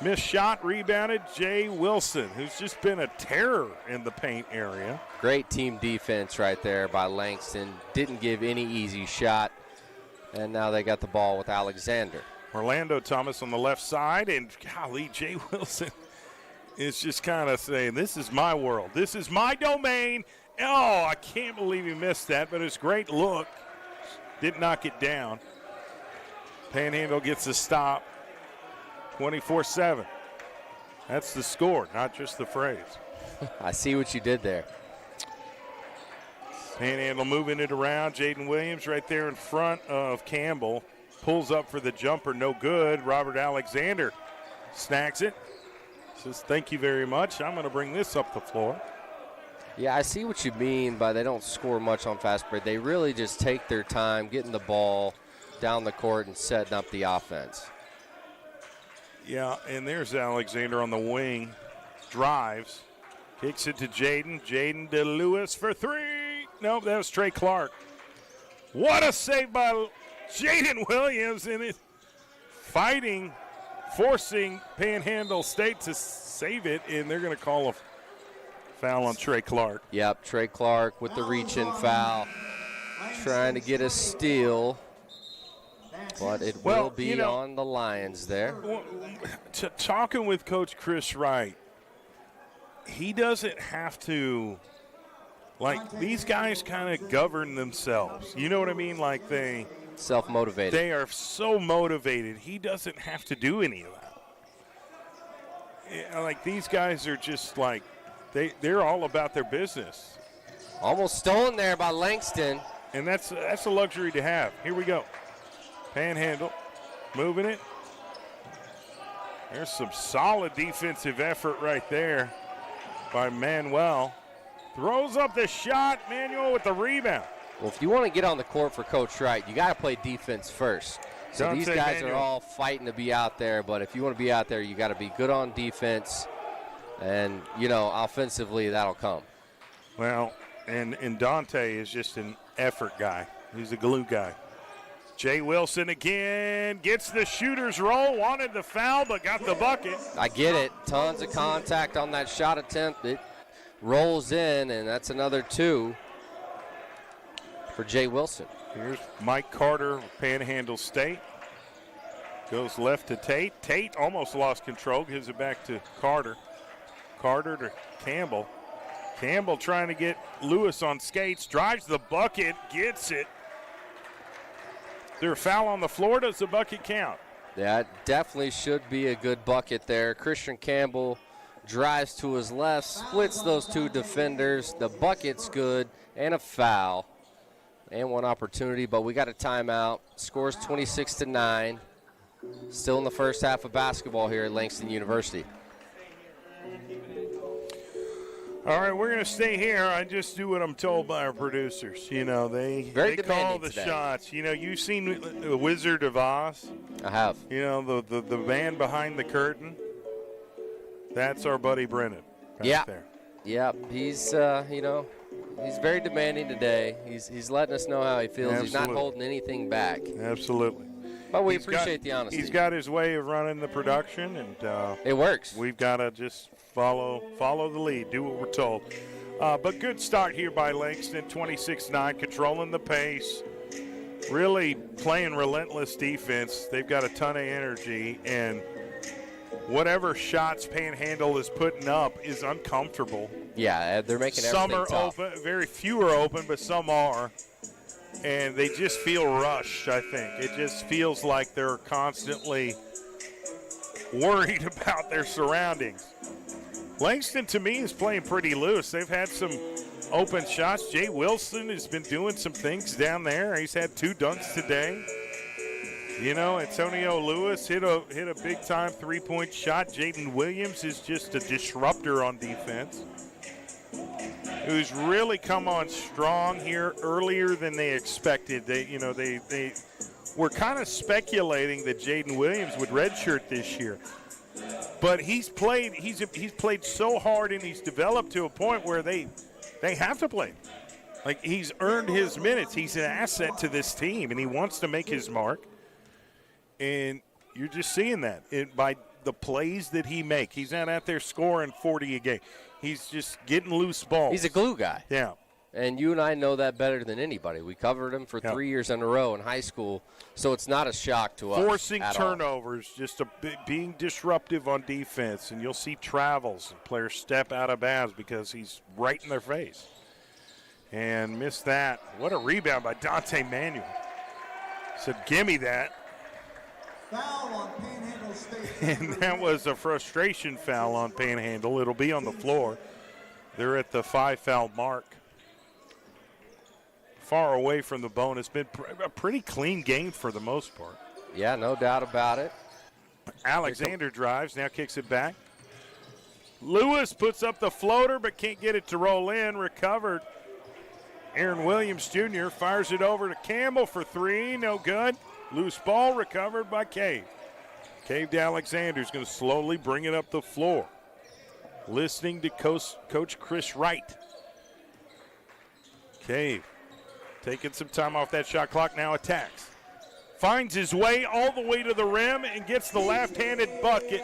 Missed shot, rebounded. Jay Wilson, who's just been a terror in the paint area. Great team defense right there by Langston. Didn't give any easy shot. And now they got the ball with Alexander. Orlando Thomas on the left side, and golly, Jay Wilson is just kind of saying, this is my world. This is my domain. Oh, I can't believe he missed that, but it's a great look. Did knock it down. PanHnadle gets a stop. 24-7. That's the score, not just the phrase. I see what you did there. PanHnadle moving it around. Jaden Williams right there in front of Campbell. Pulls up for the jumper, no good. Robert Alexander snacks it. Says, thank you very much. I'm going to bring this up the floor. Yeah, I see what you mean by they don't score much on fast break. They really just take their time getting the ball down the court and setting up the offense. Yeah, and there's Alexander on the wing. Drives. Kicks it to Jaden. Jaden to Lewis for 3. Nope, that was Trey Clark. What a save by Jaden Williams, and it fighting, forcing PanHnadle State to save it, and they're going to call a foul on Trey Clark. Yep, Trey Clark with the reach-in foul, trying to get a steal, but it will be on the Lions there. Talking with Coach Chris Wright, he doesn't have to. Like, these guys kind of govern themselves. You know what I mean? Like, they self-motivated. They are so motivated. He doesn't have to do any of that. Like, these guys are just like, they're all about their business. Almost stolen there by Langston. And that's a luxury to have. Here we go. PanHnadle, moving it. There's some solid defensive effort right there by Manuel. Throws up the shot. Manuel with the rebound. Well, if you want to get on the court for Coach Wright, you got to play defense first. So these guys are all fighting to be out there, but if you want to be out there, you got to be good on defense. And, offensively, that'll come. Well, and Dante is just an effort guy. He's a glue guy. Jay Wilson again gets the shooter's roll. Wanted the foul, but got the bucket. I get it. Tons of contact on that shot attempt. It rolls in, and that's another 2 for Jay Wilson. Here's Mike Carter, PanHnadle State. Goes left to Tate. Tate almost lost control. Gives it back to Carter. Carter to Campbell. Campbell trying to get Lewis on skates. Drives the bucket. Gets it. Is there a foul on the floor? Does the bucket count? That definitely should be a good bucket there. Christian Campbell drives to his left, splits those two defenders. The bucket's good, and a foul. And one opportunity, but we got a timeout. Scores 26-9. Still in the first half of basketball here at Langston University. All right, we're going to stay here. I just do what I'm told by our producers. You know, they call the shots. You know, you've seen The Wizard of Oz. I have. You know, the man behind the curtain. That's our buddy Brennan. There. Yeah, he's, you know, he's very demanding today. He's letting us know how he feels. Absolutely. He's not holding anything back. Absolutely. But we appreciate the honesty. He's got his way of running the production, and it works. We've got to just follow the lead, do what we're told. But good start here by Langston, 26-9, controlling the pace, really playing relentless defense. They've got a ton of energy, and whatever shots PanHnadle is putting up is uncomfortable. Yeah, they're making everything tough. Some are open, very few are open, but some are. And they just feel rushed, I think. It just feels like they're constantly worried about their surroundings. Langston, to me, is playing pretty loose. They've had some open shots. Jay Wilson has been doing some things down there. He's had 2 dunks today. You know, Antonio Lewis hit a big-time three-point shot. Jaden Williams is just a disruptor on defense, who's really come on strong here earlier than they expected. They were kind of speculating that Jaden Williams would redshirt this year. But he's played so hard, and he's developed to a point where they have to play him. Like, he's earned his minutes. He's an asset to this team, and he wants to make his mark. And you're just seeing that by the plays that he makes. He's not out there scoring 40 a game. He's just getting loose balls. He's a glue guy. Yeah. And you and I know that better than anybody. We covered him for 3 years in a row in high school, so it's not a shock to us. Forcing turnovers, just being disruptive on defense, and you'll see travels and players step out of bounds because he's right in their face. And missed that. What a rebound by Dante Manuel. Said, gimme that. Foul on PanHnadle State. And that was a frustration foul on PanHnadle. It'll be on the floor. They're at the 5-foul mark. Far away from the bone. It's been a pretty clean game for the most part. Yeah, no doubt about it. Alexander drives, now kicks it back. Lewis puts up the floater but can't get it to roll in. Recovered. Aaron Williams Jr. fires it over to Campbell for 3. No good. Loose ball recovered by Cave. Cave to Alexander's going to slowly bring it up the floor. Listening to Coach Chris Wright. Cave taking some time off that shot clock, now attacks. Finds his way all the way to the rim and gets the left-handed bucket.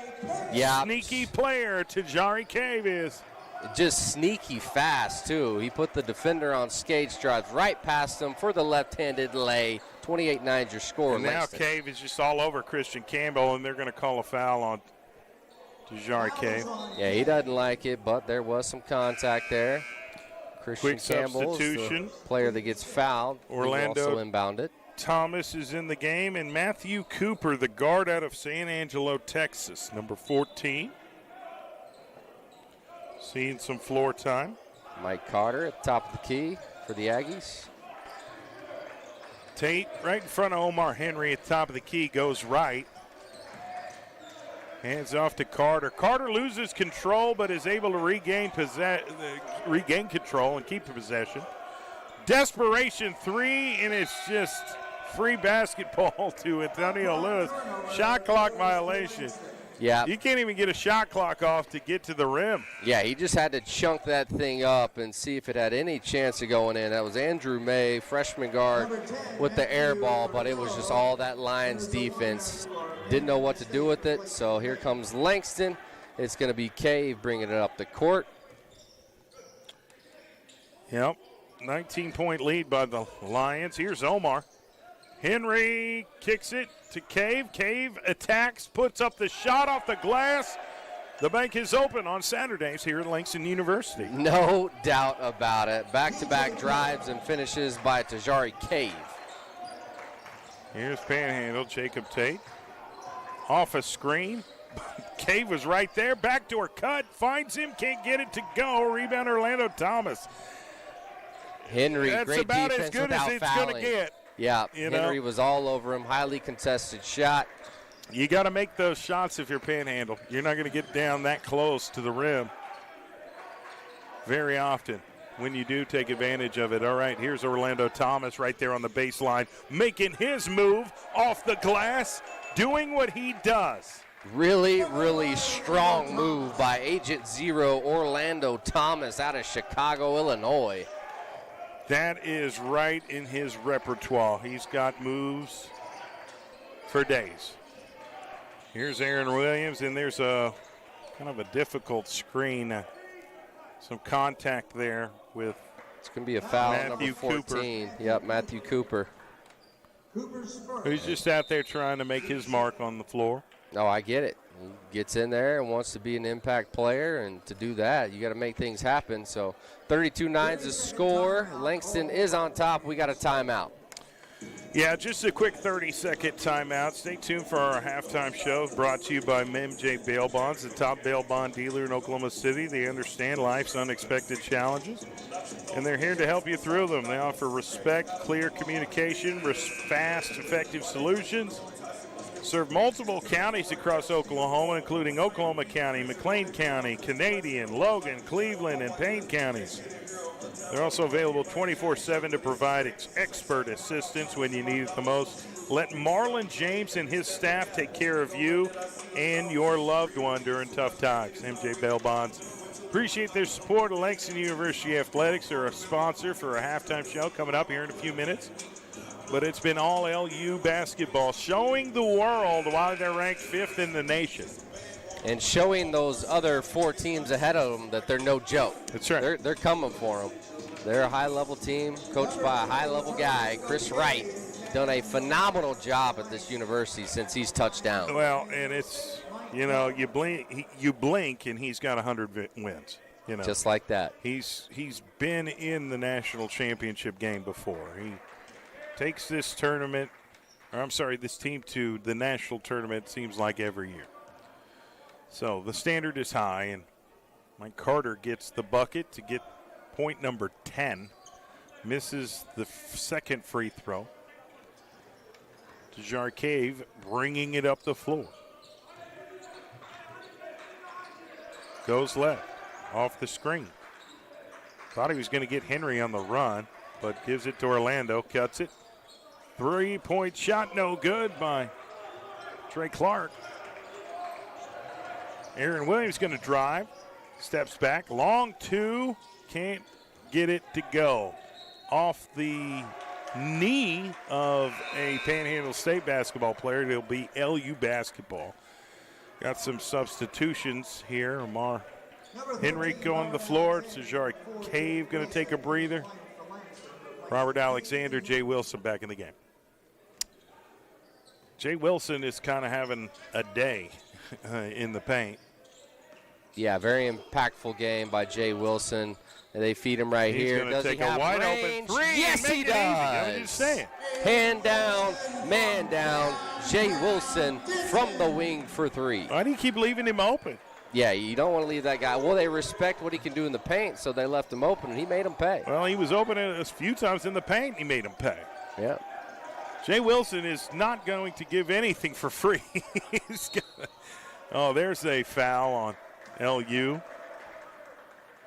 Yeah. Sneaky player Tajari Cave is. Just sneaky fast, too. He put the defender on skates, drives right past him for the left-handed lay. 28-9 your score. And now Cave is just all over Christian Campbell, and they're going to call a foul on Tajari Cave. Yeah, he doesn't like it, but there was some contact there. Christian Campbell is the player that gets fouled. Orlando also inbounded. Thomas is in the game, and Matthew Cooper, the guard out of San Angelo, Texas, number 14. Seeing some floor time. Mike Carter at the top of the key for the Aggies. Tate right in front of Omar Henry at the top of the key, goes right. Hands off to Carter. Carter loses control but is able to regain control and keep the possession. Desperation 3, and it's just free basketball to Antonio Lewis. Shot clock violation. Yeah. You can't even get a shot clock off to get to the rim. Yeah, he just had to chunk that thing up and see if it had any chance of going in. That was Andrew May, freshman guard, with the air ball, but it was just all that Lions defense. Didn't know what to do with it, so here comes Langston. It's going to be Cave bringing it up the court. Yep, 19-point lead by the Lions. Here's Omar. Henry kicks it to Cave. Cave attacks, puts up the shot off the glass. The bank is open on Saturdays here at Langston University. No doubt about it. Back-to-back drives and finishes by Tajari Cave. Here's PanHnadle, Jacob Tate. Off a screen. Cave was right there. Backdoor cut. Finds him. Can't get it to go. Rebound Orlando Thomas. Henry, That's great about defense as good without as it's fouling. going to get. Yeah, You Henry know? was all over him. Highly contested shot. You got to make those shots if you're PanHnadle. You're not going to get down that close to the rim very often. When you do, take advantage of it. All right, here's Orlando Thomas right there on the baseline, making his move off the glass, doing what he does. Really, really strong move by Agent Zero Orlando Thomas out of Chicago, Illinois. That is right in his repertoire. He's got moves for days. Here's Aaron Williams, and there's a kind of a difficult screen. Some contact there with It's going to be a foul, Matthew number 14. Cooper. Yep, Matthew Cooper. Who's just out there trying to make his mark on the floor. No, I get it. He gets in there and wants to be an impact player, and to do that, you got to make things happen. So 32-9 is the score. Langston is on top. We got a timeout. Yeah, just a quick 30-second timeout. Stay tuned for our halftime show brought to you by MJ Bail Bonds, the top bail bond dealer in Oklahoma City. They understand life's unexpected challenges, and they're here to help you through them. They offer respect, clear communication, fast, effective solutions. Serve multiple counties across Oklahoma, including Oklahoma County, McLean County, Canadian, Logan, Cleveland, and Payne counties. They're also available 24/7 to provide expert assistance when you need it the most. Let Marlon James and his staff take care of you and your loved one during tough times. MJ Bail Bonds. Appreciate their support of Langston University Athletics. They're a sponsor for a halftime show coming up here in a few minutes. But it's been all LU basketball, showing the world why they're ranked 5th in the nation. And showing those other 4 teams ahead of them that they're no joke. That's right. They're coming for them. They're a high-level team coached by a high-level guy, Chris Wright. Done a phenomenal job at this university since he's touched down. Well, and it's, you know, you blink and he's got 100 wins. You know, just like that. He's been in the national championship game before. He takes this tournament, or I'm sorry, this team to the national tournament, seems like every year. So the standard is high, and Mike Carter gets the bucket to get point number 10. Misses the second free throw. Tajari Cave bringing it up the floor. Goes left, off the screen. Thought he was going to get Henry on the run, but gives it to Orlando, cuts it. 3-point shot, no good by Trey Clark. Aaron Williams going to drive, steps back, long two, can't get it to go. Off the knee of a PanHnadle State basketball player, it'll be LU basketball. Got some substitutions here. Amar Henry going to the floor. Tajari Cave going to take a breather. Robert Alexander, Jay Wilson back in the game. Jay Wilson is kind of having a day in the paint. Yeah, very impactful game by Jay Wilson. And they feed him right here. Does he have wide range? open three? Yes, he does. I'm just saying. Hand down, man down. Jay Wilson from the wing for 3. Why do you keep leaving him open? Yeah, you don't want to leave that guy. Well, they respect what he can do in the paint, so they left him open, and he made him pay. Well, he was open a few times in the paint. He made him pay. Yeah. Jay Wilson is not going to give anything for free. There's a foul on LU.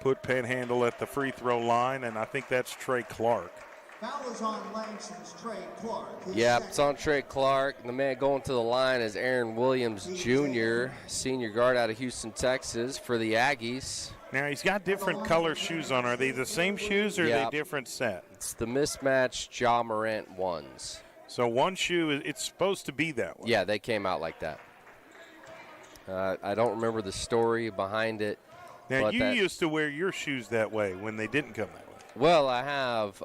Put PanHnadle at the free throw line, and I think that's Trey Clark. Foul is on Langston's Trey Clark. Yep, it's on Trey Clark. The man going to the line is Aaron Williams Jr., senior guard out of Houston, Texas, for the Aggies. Now, he's got different color shoes on. Are they the same shoes or are they different set? It's the mismatched Ja Morant ones. So one shoe, it's supposed to be that way. Yeah, they came out like that. I don't remember the story behind it. Now, you used to wear your shoes that way when they didn't come that way. Well, I have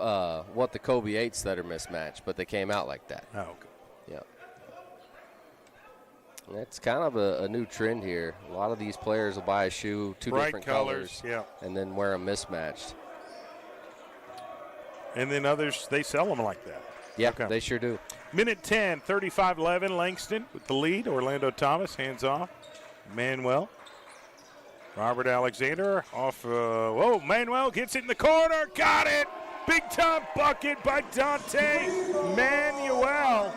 what the Kobe 8s that are mismatched, but they came out like that. Oh, okay. Yeah. It's kind of a new trend here. A lot of these players will buy a shoe, two Bright different colors, colors, and then wear them mismatched. And then others, they sell them like that. Yeah, they sure do. Minute 10, 35-11, Langston with the lead. Orlando Thomas, hands off. Manuel. Robert Alexander off. Manuel gets it in the corner. Got it. Big-time bucket by Dante Manuel.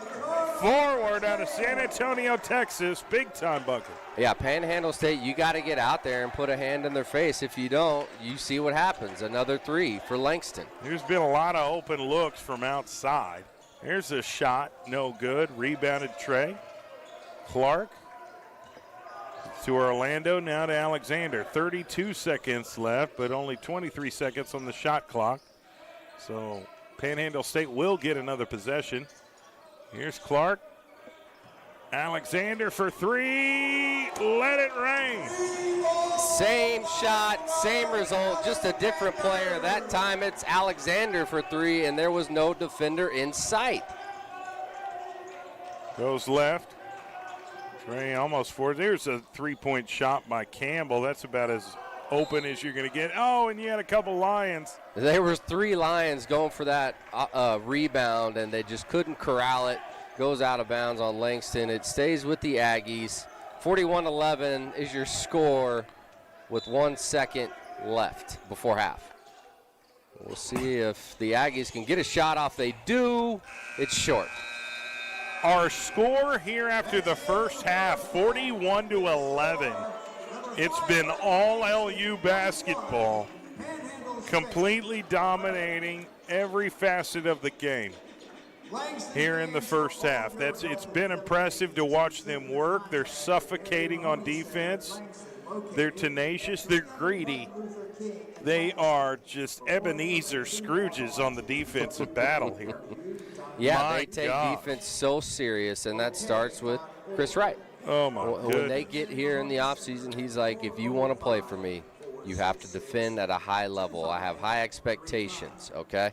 Forward out of San Antonio, Texas. Big-time bucket. Yeah, PanHnadle State, you got to get out there and put a hand in their face. If you don't, you see what happens. Another 3 for Langston. There's been a lot of open looks from outside. There's a shot. No good. Rebounded Trey. Clark. To Orlando, now to Alexander. 32 seconds left, but only 23 seconds on the shot clock. So PanHnadle State will get another possession. Here's Clark. Alexander for 3. Let it rain. Same shot, same result, just a different player. That time it's Alexander for 3, and there was no defender in sight. Goes left. Trey almost forward. There's a 3-point shot by Campbell. That's about as open as you're going to get. Oh, and you had a couple Lions. There was 3 Lions going for that rebound, and they just couldn't corral it. Goes out of bounds on Langston. It stays with the Aggies. 41-11 is your score with 1 second left before half. We'll see if the Aggies can get a shot off. They do. It's short. Our score here after the first half, 41-11. It's been all LU basketball, completely dominating every facet of the game here in the first half. It's been impressive to watch them work. They're suffocating on defense. They're tenacious. They're greedy. They are just Ebenezer Scrooges on the defensive battle here. Yeah, they take defense so serious, and that starts with Chris Wright. Oh, my goodness. When they get here in the offseason, he's like, if you want to play for me, you have to defend at a high level. I have high expectations, okay?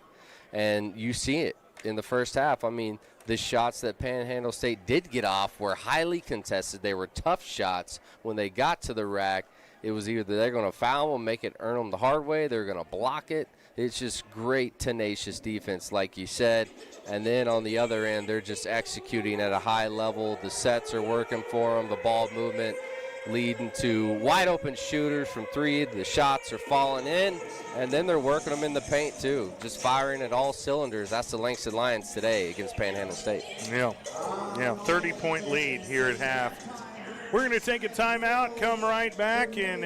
And you see it in the first half. I mean, the shots that PanHnadle State did get off were highly contested. They were tough shots. When they got to the rack, it was either they're going to foul them, make it earn them the hard way, they're going to block it. It's just great, tenacious defense, like you said. And then on the other end, they're just executing at a high level. The sets are working for them. The ball movement leading to wide-open shooters from 3. The shots are falling in, and then they're working them in the paint, too. Just firing at all cylinders. That's the Langston Lions today against PanHnadle State. Yeah, 30-point lead here at half. We're going to take a timeout, come right back, and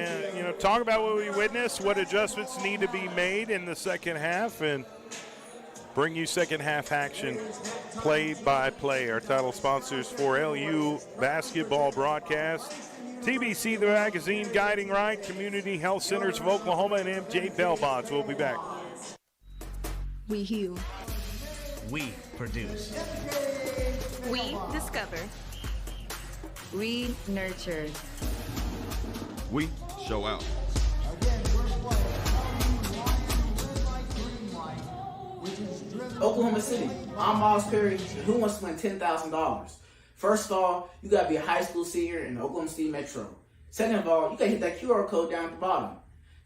talk about what we witnessed, what adjustments need to be made in the second half, and bring you second half action play-by-play. Our title sponsors for LU basketball broadcast: TBC, the magazine, Guiding Right, Community Health Centers of Oklahoma, and MJ Bell Bonds. We'll be back. We heal. We produce. We discover. We nurture. We show out. Oklahoma City. I'm Miles Perry, and who wants to win $10,000? First of all, you gotta be a high school senior in the Oklahoma City Metro. Second of all, you gotta hit that QR code down at the bottom.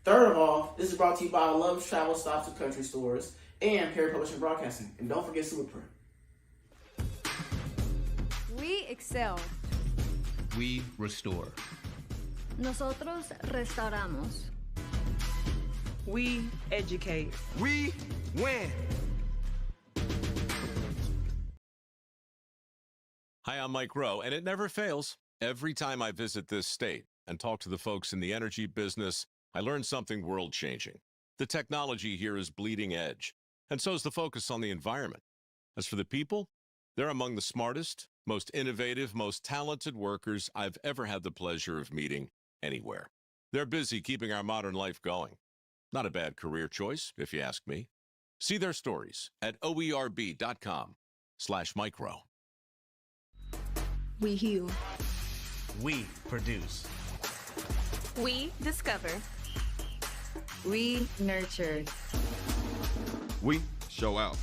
Third of all, this is brought to you by Love's Travel Stops and Country Stores and Perry Publishing Broadcasting. And don't forget Superprint. We excel. We restore. Nosotros restauramos. We educate. We win. Hi, I'm Mike Rowe, and it never fails. Every time I visit this state and talk to the folks in the energy business, I learn something world-changing. The technology here is bleeding edge, and so is the focus on the environment. As for the people, they're among the smartest, most innovative, most talented workers I've ever had the pleasure of meeting anywhere. They're busy keeping our modern life going. Not a bad career choice, if you ask me. See their stories at oerb.com/micro. We heal. We produce. We discover. We nurture. We show out.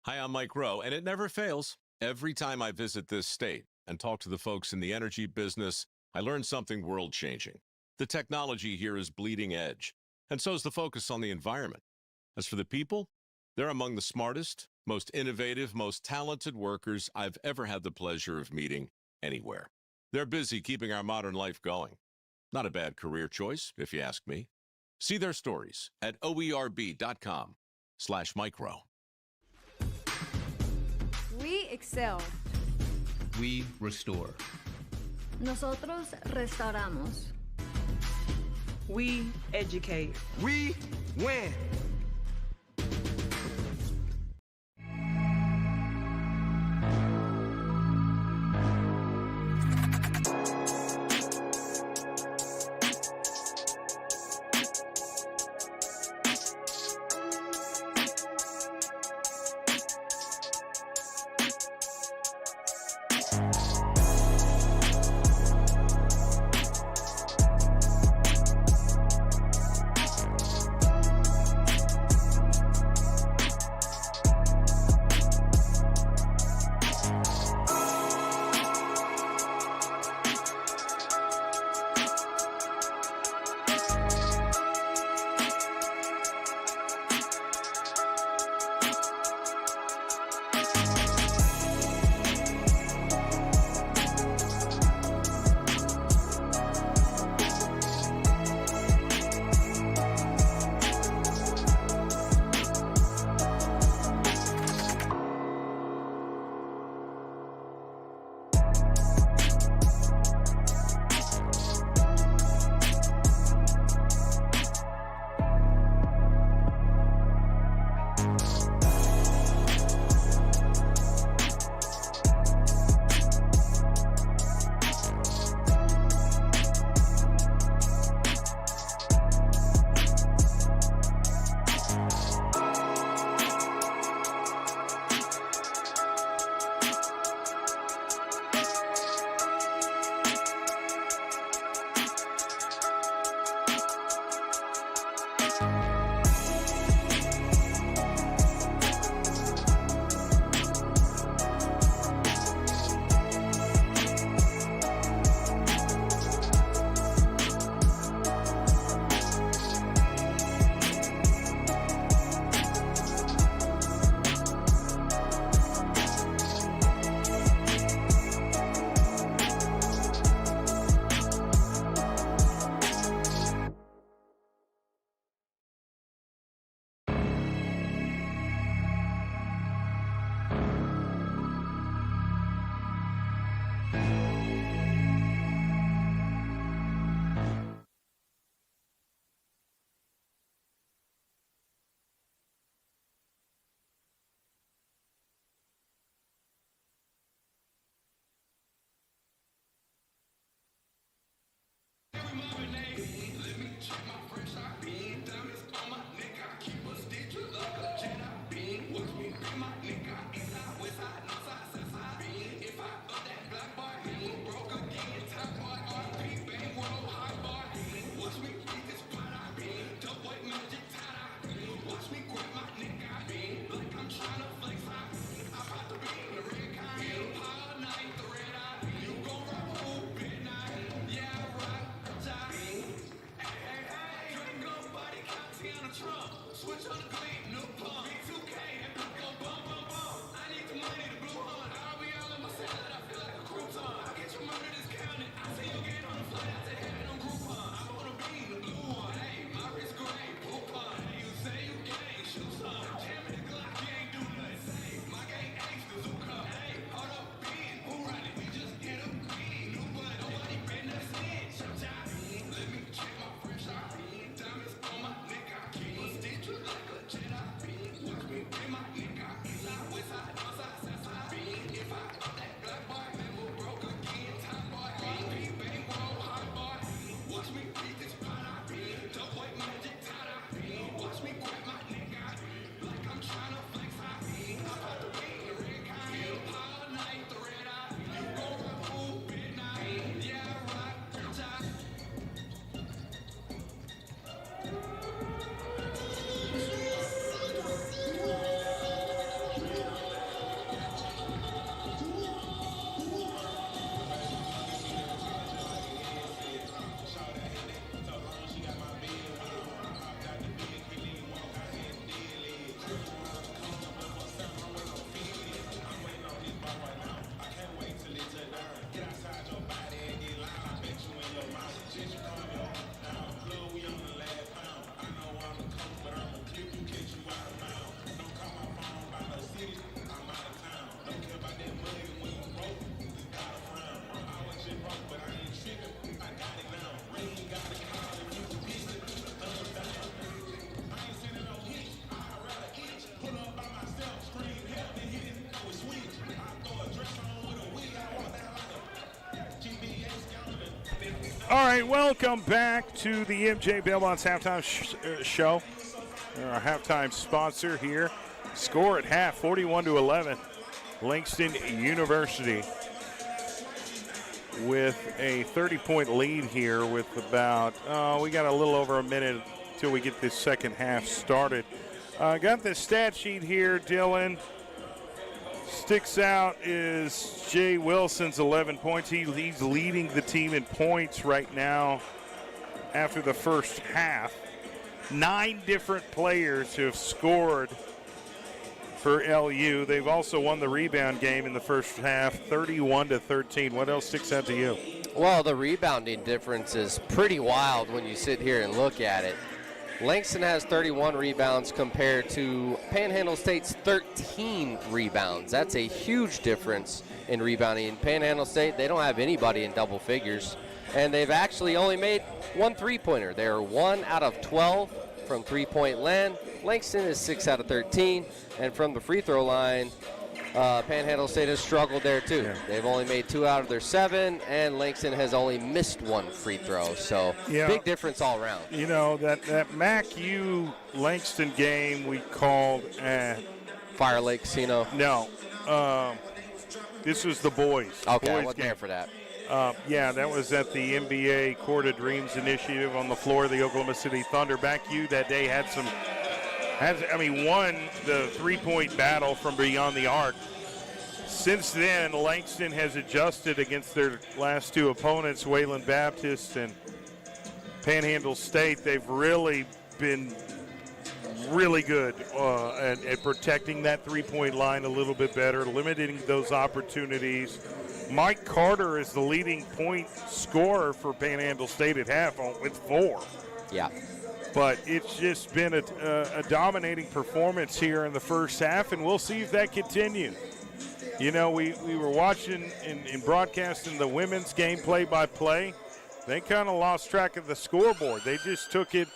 Hi, I'm Mike Rowe, and it never fails. Every time I visit this state and talk to the folks in the energy business, I learn something world-changing. The technology here is bleeding edge, and so is the focus on the environment. As for the people, they're among the smartest, most innovative, most talented workers I've ever had the pleasure of meeting anywhere. They're busy keeping our modern life going. Not a bad career choice, if you ask me. See their stories at oerb.com/micro. We excel. We restore. Nosotros restauramos. We educate. We win. All right, welcome back to the MJ Belmont's halftime show. Our halftime sponsor here. Score at half, 41-11. Langston University with a 30-point lead here with about, we got a little over a minute until we get this second half started. Got the stat sheet here, Dylan. Sticks out is Jay Wilson's 11 points. He's leading the team in points right now after the first half. 9 different players who have scored for LU. They've also won the rebound game in the first half, 31-13. What else sticks out to you? Well, the rebounding difference is pretty wild when you sit here and look at it. Langston has 31 rebounds compared to Panhandle State's 13 rebounds. That's a huge difference in rebounding. Panhandle State, they don't have anybody in double figures, and they've actually only made 1 3-pointer. They're 1 out of 12 from three-point land. Langston is 6 out of 13, and from the free throw line, Panhandle State has struggled there too. Yeah. They've only made 2 out of their 7, and Langston has only missed 1 free throw. So big difference all around. You know, that MAC-U Langston game we called at Fire Lake Casino. No, this was the boys. Okay, boys I wasn't game. there for that. Yeah, that was at the NBA Court of Dreams initiative on the floor of the Oklahoma City Thunder. MAC-U that day won the three-point battle from beyond the arc. Since then, Langston has adjusted against their last 2 opponents, Wayland Baptist and Panhandle State. They've really been really good at protecting that three-point line a little bit better, limiting those opportunities. Mike Carter is the leading point scorer for Panhandle State at half with 4. Yeah. But it's just been a dominating performance here in the first half, and we'll see if that continues. You know, we were watching and broadcasting the women's game play-by-play. They kind of lost track of the scoreboard. They just took it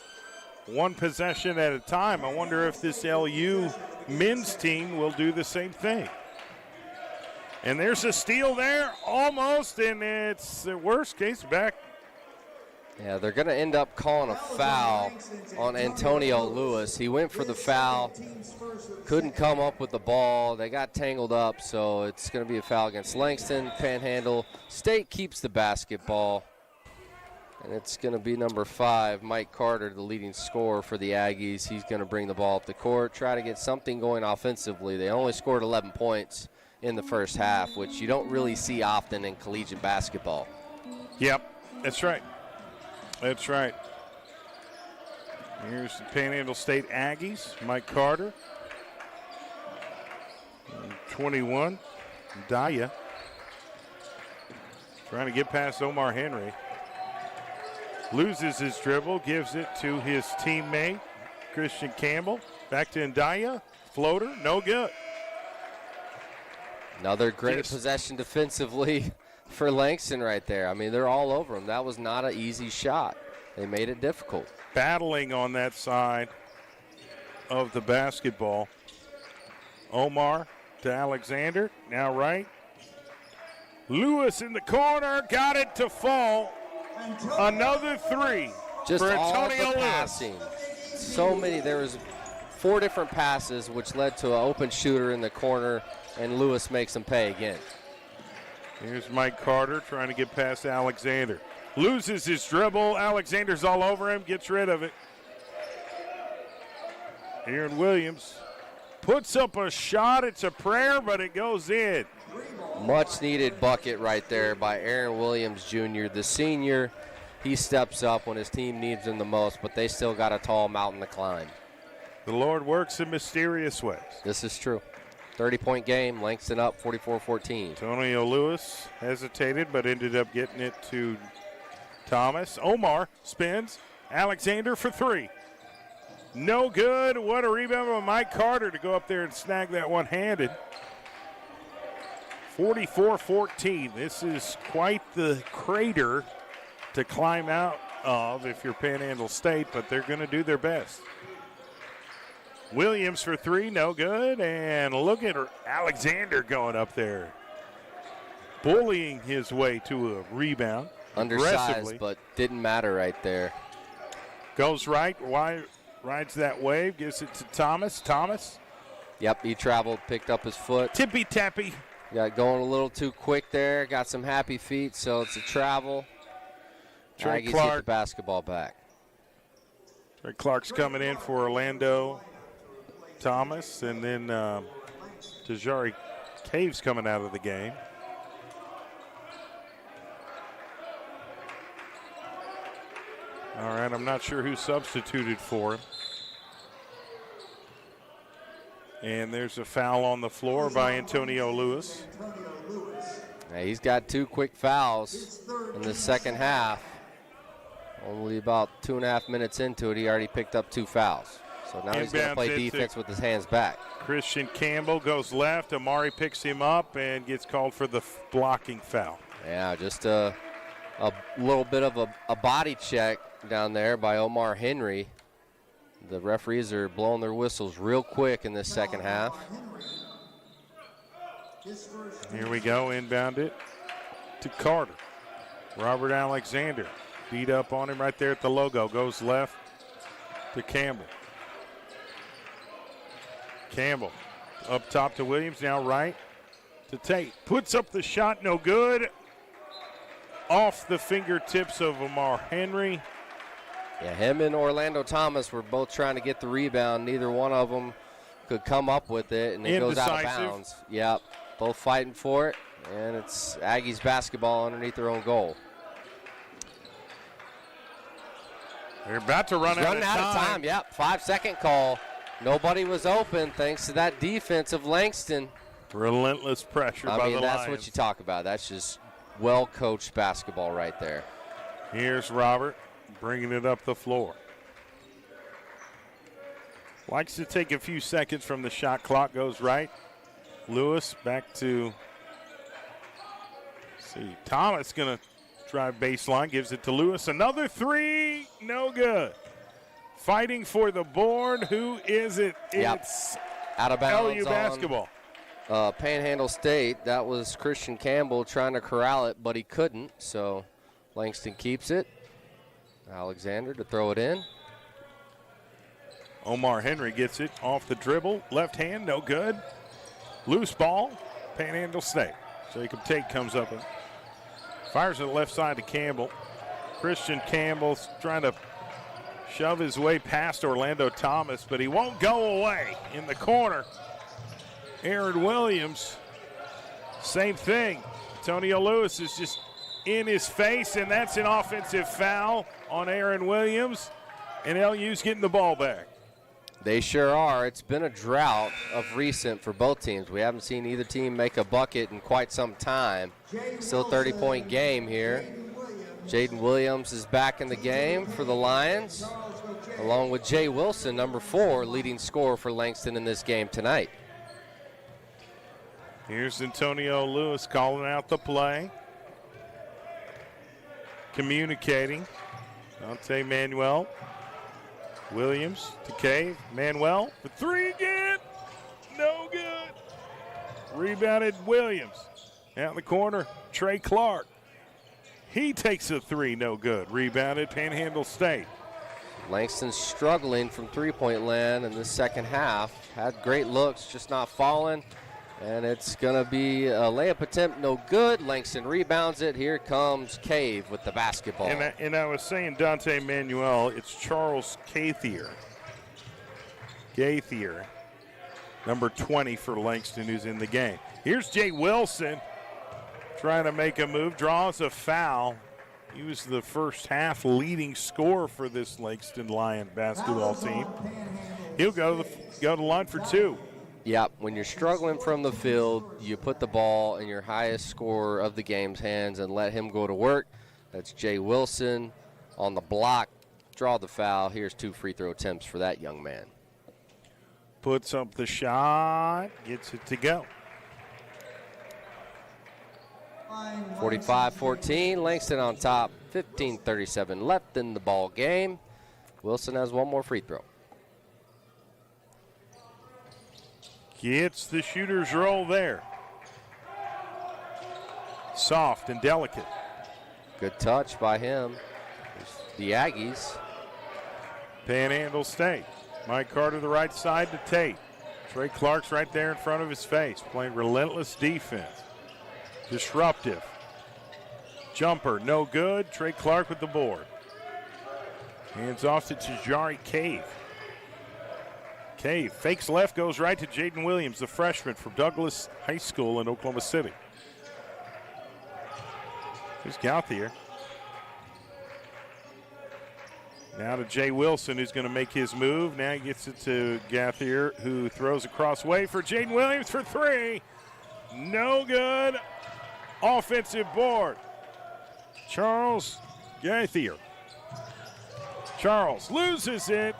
one possession at a time. I wonder if this LU men's team will do the same thing. And there's a steal there, almost, and it's the worst case back. Yeah, they're going to end up calling a foul on Antonio Lewis. He went for the foul, couldn't come up with the ball. They got tangled up, so it's going to be a foul against Langston. Panhandle State keeps the basketball, and it's going to be number 5, Mike Carter, the leading scorer for the Aggies. He's going to bring the ball up the court, try to get something going offensively. They only scored 11 points in the first half, which you don't really see often in collegiate basketball. Yep, that's right. That's right. Here's the Panhandle State Aggies. Mike Carter. And 21, Daya. Trying to get past Omar Henry. Loses his dribble, gives it to his teammate, Christian Campbell. Back to Ndaya. Floater, no good. Another great possession defensively for Langston right there. I mean, they're all over him. That was not an easy shot. They made it difficult. Battling on that side of the basketball. Omar to Alexander, now right. Lewis in the corner, got it to fall. Another 3 Just for all Antonio the Lewis. passing. So many. There was 4 different passes, which led to an open shooter in the corner, and Lewis makes him pay again. Here's Mike Carter trying to get past Alexander. Loses his dribble. Alexander's all over him, gets rid of it. Aaron Williams puts up a shot. It's a prayer, but it goes in. Much needed bucket right there by Aaron Williams Jr., the senior. He steps up when his team needs him the most, but they still got a tall mountain to climb. The Lord works in mysterious ways. This is true. 30-point game, Langston up 44-14. Antonio Lewis hesitated, but ended up getting it to Thomas. Omar spins. Alexander for 3. No good. What a rebound by Mike Carter to go up there and snag that one-handed. 44-14. This is quite the crater to climb out of if you're Panhandle State, but they're going to do their best. Williams for 3, no good. And look at Alexander going up there, bullying his way to a rebound. Undersized, but didn't matter right there. Goes right, rides that wave, gives it to Thomas. Thomas. Yep, he traveled, picked up his foot. Tippy-tappy. Got going a little too quick there. Got some happy feet, so it's a travel. Trey Aggies Clark. get the basketball back. Trey Clark's coming in for Orlando Thomas, and then Tajari Caves coming out of the game. All right, I'm not sure who substituted for him. And there's a foul on the floor by Antonio Lewis. Yeah, he's got 2 quick fouls in the second half. Only about 2.5 minutes into it, he already picked up 2 fouls. So now he's going to play defense with his hands back. Christian Campbell goes left. Amari picks him up and gets called for the blocking foul. Yeah, just a little bit of a body check down there by Omar Henry. The referees are blowing their whistles real quick in this second half. Here we go, inbound it to Carter. Robert Alexander beat up on him right there at the logo. Goes left to Campbell. Campbell up top to Williams, now right to Tate. Puts up the shot, no good. Off the fingertips of Omar Henry. Yeah, him and Orlando Thomas were both trying to get the rebound. Neither one of them could come up with it, and it goes out of bounds. Yep, both fighting for it, and it's Aggies basketball underneath their own goal. They're about to run out of time. Yep, 5-second call. Nobody was open thanks to that defense of Langston. Relentless pressure by the Lions. That's what you talk about. That's just well-coached basketball right there. Here's Robert bringing it up the floor. Likes to take a few seconds from the shot clock. Goes right. Lewis back to, Thomas going to drive baseline. Gives it to Lewis. Another 3. No good. Fighting for the board. Who is it? It's out of bounds. LU basketball. PanHnadle State. That was Christian Campbell trying to corral it, but he couldn't. So Langston keeps it. Alexander to throw it in. Omar Henry gets it off the dribble. Left hand, no good. Loose ball, PanHnadle State. Jacob Tate comes up and fires it left side to Campbell. Christian Campbell's trying to shove his way past Orlando Thomas, but he won't go away in the corner. Aaron Williams, same thing. Antonio Lewis is just in his face, and that's an offensive foul on Aaron Williams, and LU's getting the ball back. They sure are. It's been a drought of recent for both teams. We haven't seen either team make a bucket in quite some time. Still 30-point game here. Jaden Williams is back in the game for the Lions, along with Jay Wilson, number 4, leading scorer for Langston in this game tonight. Here's Antonio Lewis calling out the play. Communicating. Dante Manuel. Williams to Cave. Manuel for 3 again. No good. Rebounded Williams. Out in the corner, Trey Clark. He takes a 3, no good. Rebounded PanHnadle State. Langston struggling from three-point land in the second half. Had great looks, just not falling. And it's going to be a layup attempt, no good. Langston rebounds it. Here comes Cave with the basketball. And I was saying Dante Manuel, it's Charles Gaithier. Gaithier, number 20 for Langston, who's in the game. Here's Jay Wilson trying to make a move, draws a foul. He was the first half leading scorer for this Langston Lion basketball team. He'll go to the line for 2. Yep, when you're struggling from the field, you put the ball in your highest scorer of the game's hands and let him go to work. That's Jay Wilson on the block. Draw the foul. Here's 2 free throw attempts for that young man. Puts up the shot, gets it to go. 45-14, Langston on top. 15:37 left in the ball game. Wilson has 1 more free throw. Gets the shooter's roll there. Soft and delicate. Good touch by him. The Aggies. PanHnadle State. Mike Carter the right side to Tate. Trey Clark's right there in front of his face, playing relentless defense. Disruptive. Jumper, no good. Trey Clark with the board. Hands off to Tajari Cave. Cave fakes left, goes right to Jaden Williams, the freshman from Douglas High School in Oklahoma City. Here's Gauthier. Now to Jay Wilson, who's going to make his move. Now he gets it to Gauthier, who throws across way for Jaden Williams for three. No good. Offensive board. Charles Gauthier. Charles loses it.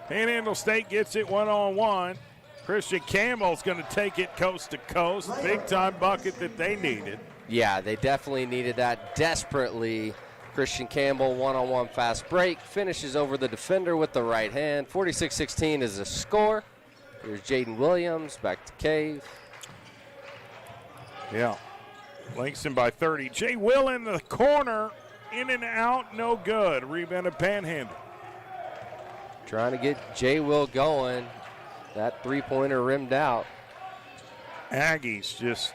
PanHnadle State gets it one-on-one. Christian Campbell's going to take it coast to coast. Big-time bucket that they needed. Yeah, they definitely needed that desperately. Christian Campbell, one-on-one fast break, finishes over the defender with the right hand. 46-16 is the score. Here's Jaden Williams, back to Cave. Yeah, Langston by 30. Jay Will in the corner, in and out, no good. Rebound of PanHnadle. Trying to get Jay Will going. That three-pointer rimmed out. Aggies just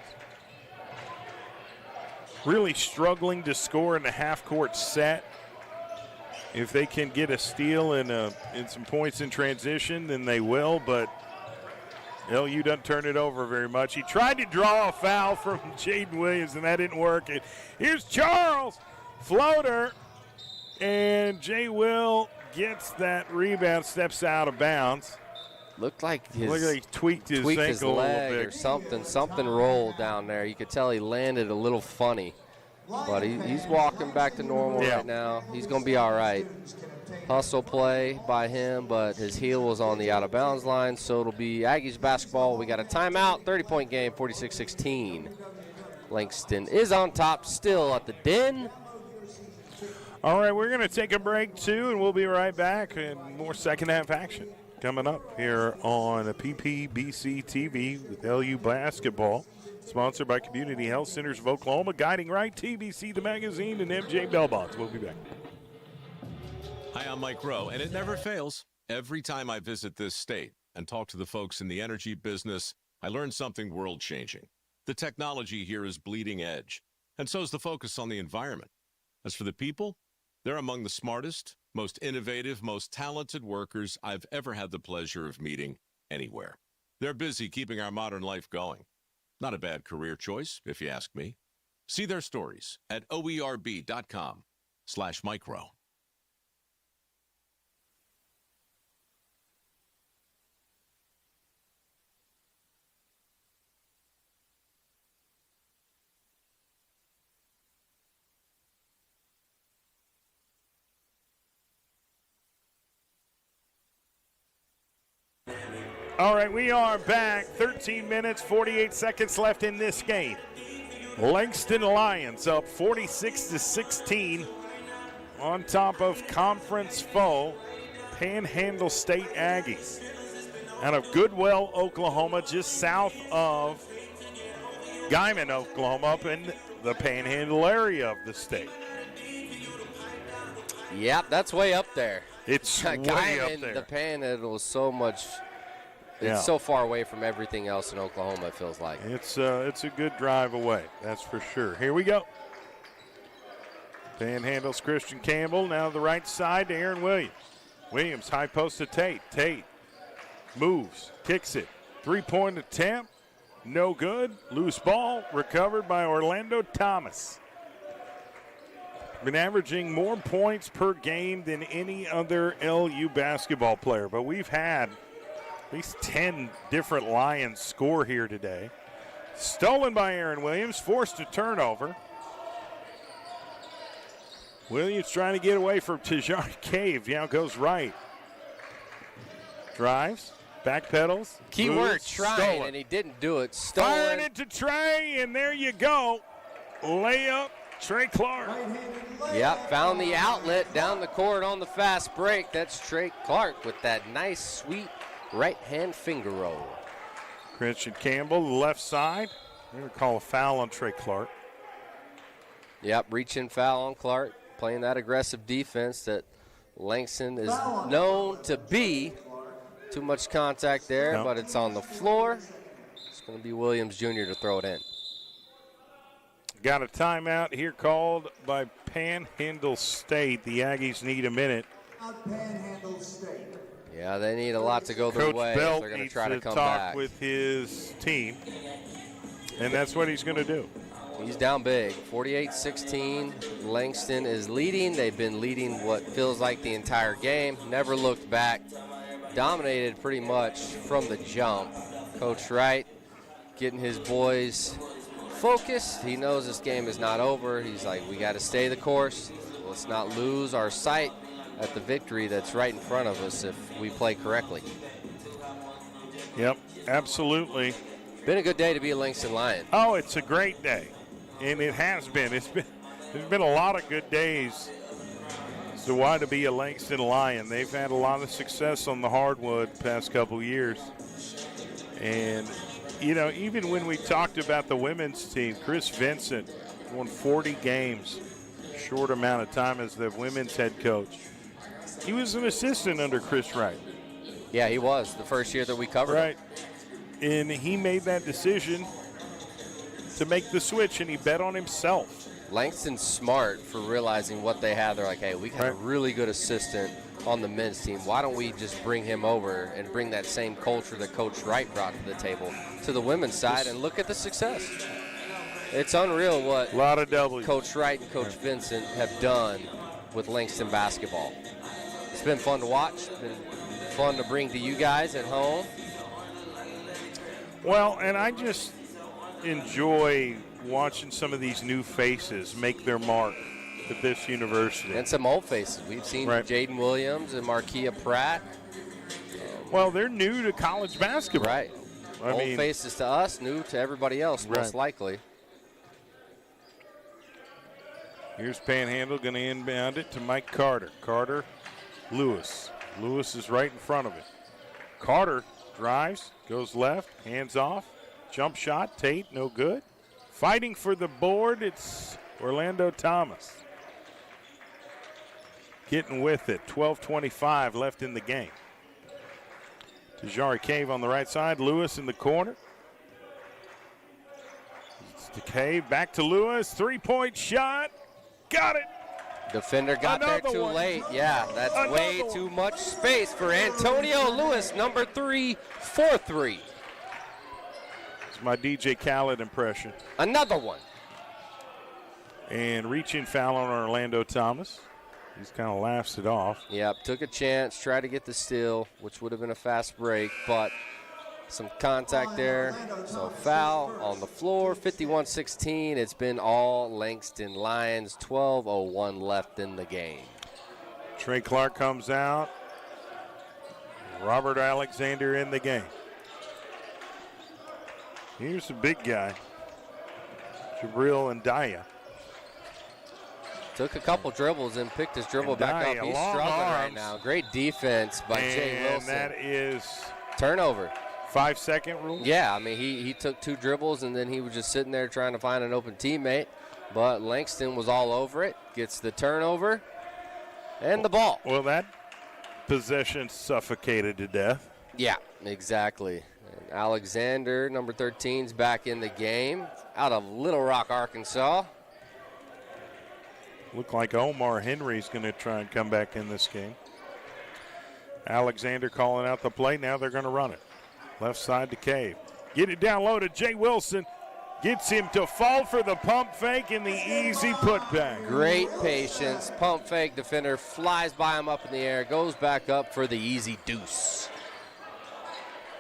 really struggling to score in the half-court set. If they can get a steal and some points in transition, then they will, but LU doesn't turn it over very much. He tried to draw a foul from Jaden Williams, and that didn't work. And here's Charles, floater, and Jay Will gets that rebound, steps out of bounds. Looked like he tweaked his ankle leg a little bit. or something. Something rolled down there. You could tell he landed a little funny. But he's walking back to normal right now. He's going to be all right. Hustle play by him, but his heel was on the out-of-bounds line, so it'll be Aggies basketball. We got a timeout, 30-point game, 46-16. Langston is on top still at the Den. All right, we're going to take a break, too, and we'll be right back. And more second-half action coming up here on PPBC TV with LU basketball. Sponsored by Community Health Centers of Oklahoma, Guiding Right, TBC the Magazine, and MJ Bellbots. We'll be back. Hi, I'm Mike Rowe, and it never fails. Every time I visit this state and talk to the folks in the energy business, I learn something world-changing. The technology here is bleeding edge, and so is the focus on the environment. As for the people, they're among the smartest, most innovative, most talented workers I've ever had the pleasure of meeting anywhere. They're busy keeping our modern life going. Not a bad career choice, if you ask me. See their stories at oerb.com/micro. All right, we are back. 13 minutes, 48 seconds left in this game. Langston Lions up 46-16 on top of conference foe PanHnadle State Aggies. Out of Goodwell, Oklahoma, just south of Guyman, Oklahoma, up in the Panhandle area of the state. Yep, that's way up there. It's way up there. The Panhandle is so much. It's so far away from everything else in Oklahoma, it feels like. It's a good drive away, that's for sure. Here we go. PanHnadle's Christian Campbell, now to the right side to Aaron Williams. Williams, high post to Tate. Tate moves, kicks it. Three-point attempt, no good. Loose ball, recovered by Orlando Thomas. Been averaging more points per game than any other LU basketball player, but we've had at least 10 different Lions score here today. Stolen by Aaron Williams, forced a turnover. Williams trying to get away from Tajari Cave. Now goes right. Drives, backpedals. Key word, trying, and he didn't do it. Stolen. Firing it to Trey, and there you go. Layup, Trey Clark. Yep, found the outlet down the court on the fast break. That's Trey Clark with that nice, sweet right-hand finger roll. Christian Campbell, the left side. We're going to call a foul on Trey Clark. Yep, reach-in foul on Clark, playing that aggressive defense that Langston is known to be. Too much contact there, but it's on the floor. It's going to be Williams Jr. to throw it in. Got a timeout here called by PanHnadle State. The Aggies need a minute. PanHnadle State. Yeah, they need a lot to go their way. Belt They're going to needs try to come talk back with his team, and that's what he's going to do. He's down big, 48-16. Langston is leading. They've been leading what feels like the entire game. Never looked back. Dominated pretty much from the jump. Coach Wright getting his boys focused. He knows this game is not over. He's like, we got to stay the course. Let's not lose our sight at the victory that's right in front of us if we play correctly. Yep, absolutely. Been a good day to be a Langston Lion. Oh, it's a great day, and it has been. There's been a lot of good days. So why to be a Langston Lion? They've had a lot of success on the hardwood the past couple years. And, you know, even when we talked about the women's team, Chris Vincent won 40 games, short amount of time as the women's head coach. He was an assistant under Chris Wright. Yeah, he was the first year that we covered Right. And he made that decision to make the switch, and he bet on himself. Langston's smart for realizing what they have. They're like, hey, we got a really good assistant on the men's team. Why don't we just bring him over and bring that same culture that Coach Wright brought to the table to the women's side, and look at the success. It's unreal what a lot of W's. Coach Wright and Coach Vincent have done with Langston basketball. It's been fun to watch. It's been fun to bring to you guys at home. Well, and I just enjoy watching some of these new faces make their mark at this university. And some old faces. We've seen Jaden Williams and Markia Pratt. Well, they're new to college basketball. Right. Old faces to us, new to everybody else, most likely. Here's PanHnadle going to inbound it to Mike Carter. Carter, Lewis. Lewis is right in front of it. Carter drives, goes left, hands off, jump shot. Tate, no good. Fighting for the board, it's Orlando Thomas. Getting with it, 12:25 left in the game. Tajari Cave on the right side, Lewis in the corner. It's to Cave, back to Lewis, three-point shot. Got it. Defender got there too late. Yeah, that's way too much space for Antonio Lewis, number 3, 4-3. It's my DJ Khaled impression. Another one. And reaching foul on Orlando Thomas. He's kind of laughs it off. Yep, took a chance, tried to get the steal, which would have been a fast break, but some contact there. So foul on the floor, 51-16. It's been all Langston Lions, 12:01 left in the game. Trey Clark comes out. Robert Alexander in the game. Here's the big guy, Jabril Ndaya. Took a couple dribbles and picked his dribble back up. He's struggling right now. Great defense by Jay Wilson. And that is turnover. 5-second rule? Yeah, I mean, he took 2 dribbles, and then he was just sitting there trying to find an open teammate. But Langston was all over it, gets the turnover, and the ball. Well, that possession suffocated to death. Yeah, exactly. And Alexander, number 13, is back in the game out of Little Rock, Arkansas. Look like Omar Henry's going to try and come back in this game. Alexander calling out the play. Now they're going to run it. Left side to Cave. Get it down low to Jay Wilson. Gets him to fall for the pump fake and the easy putback. Great patience. Pump fake. Defender flies by him up in the air. Goes back up for the easy deuce.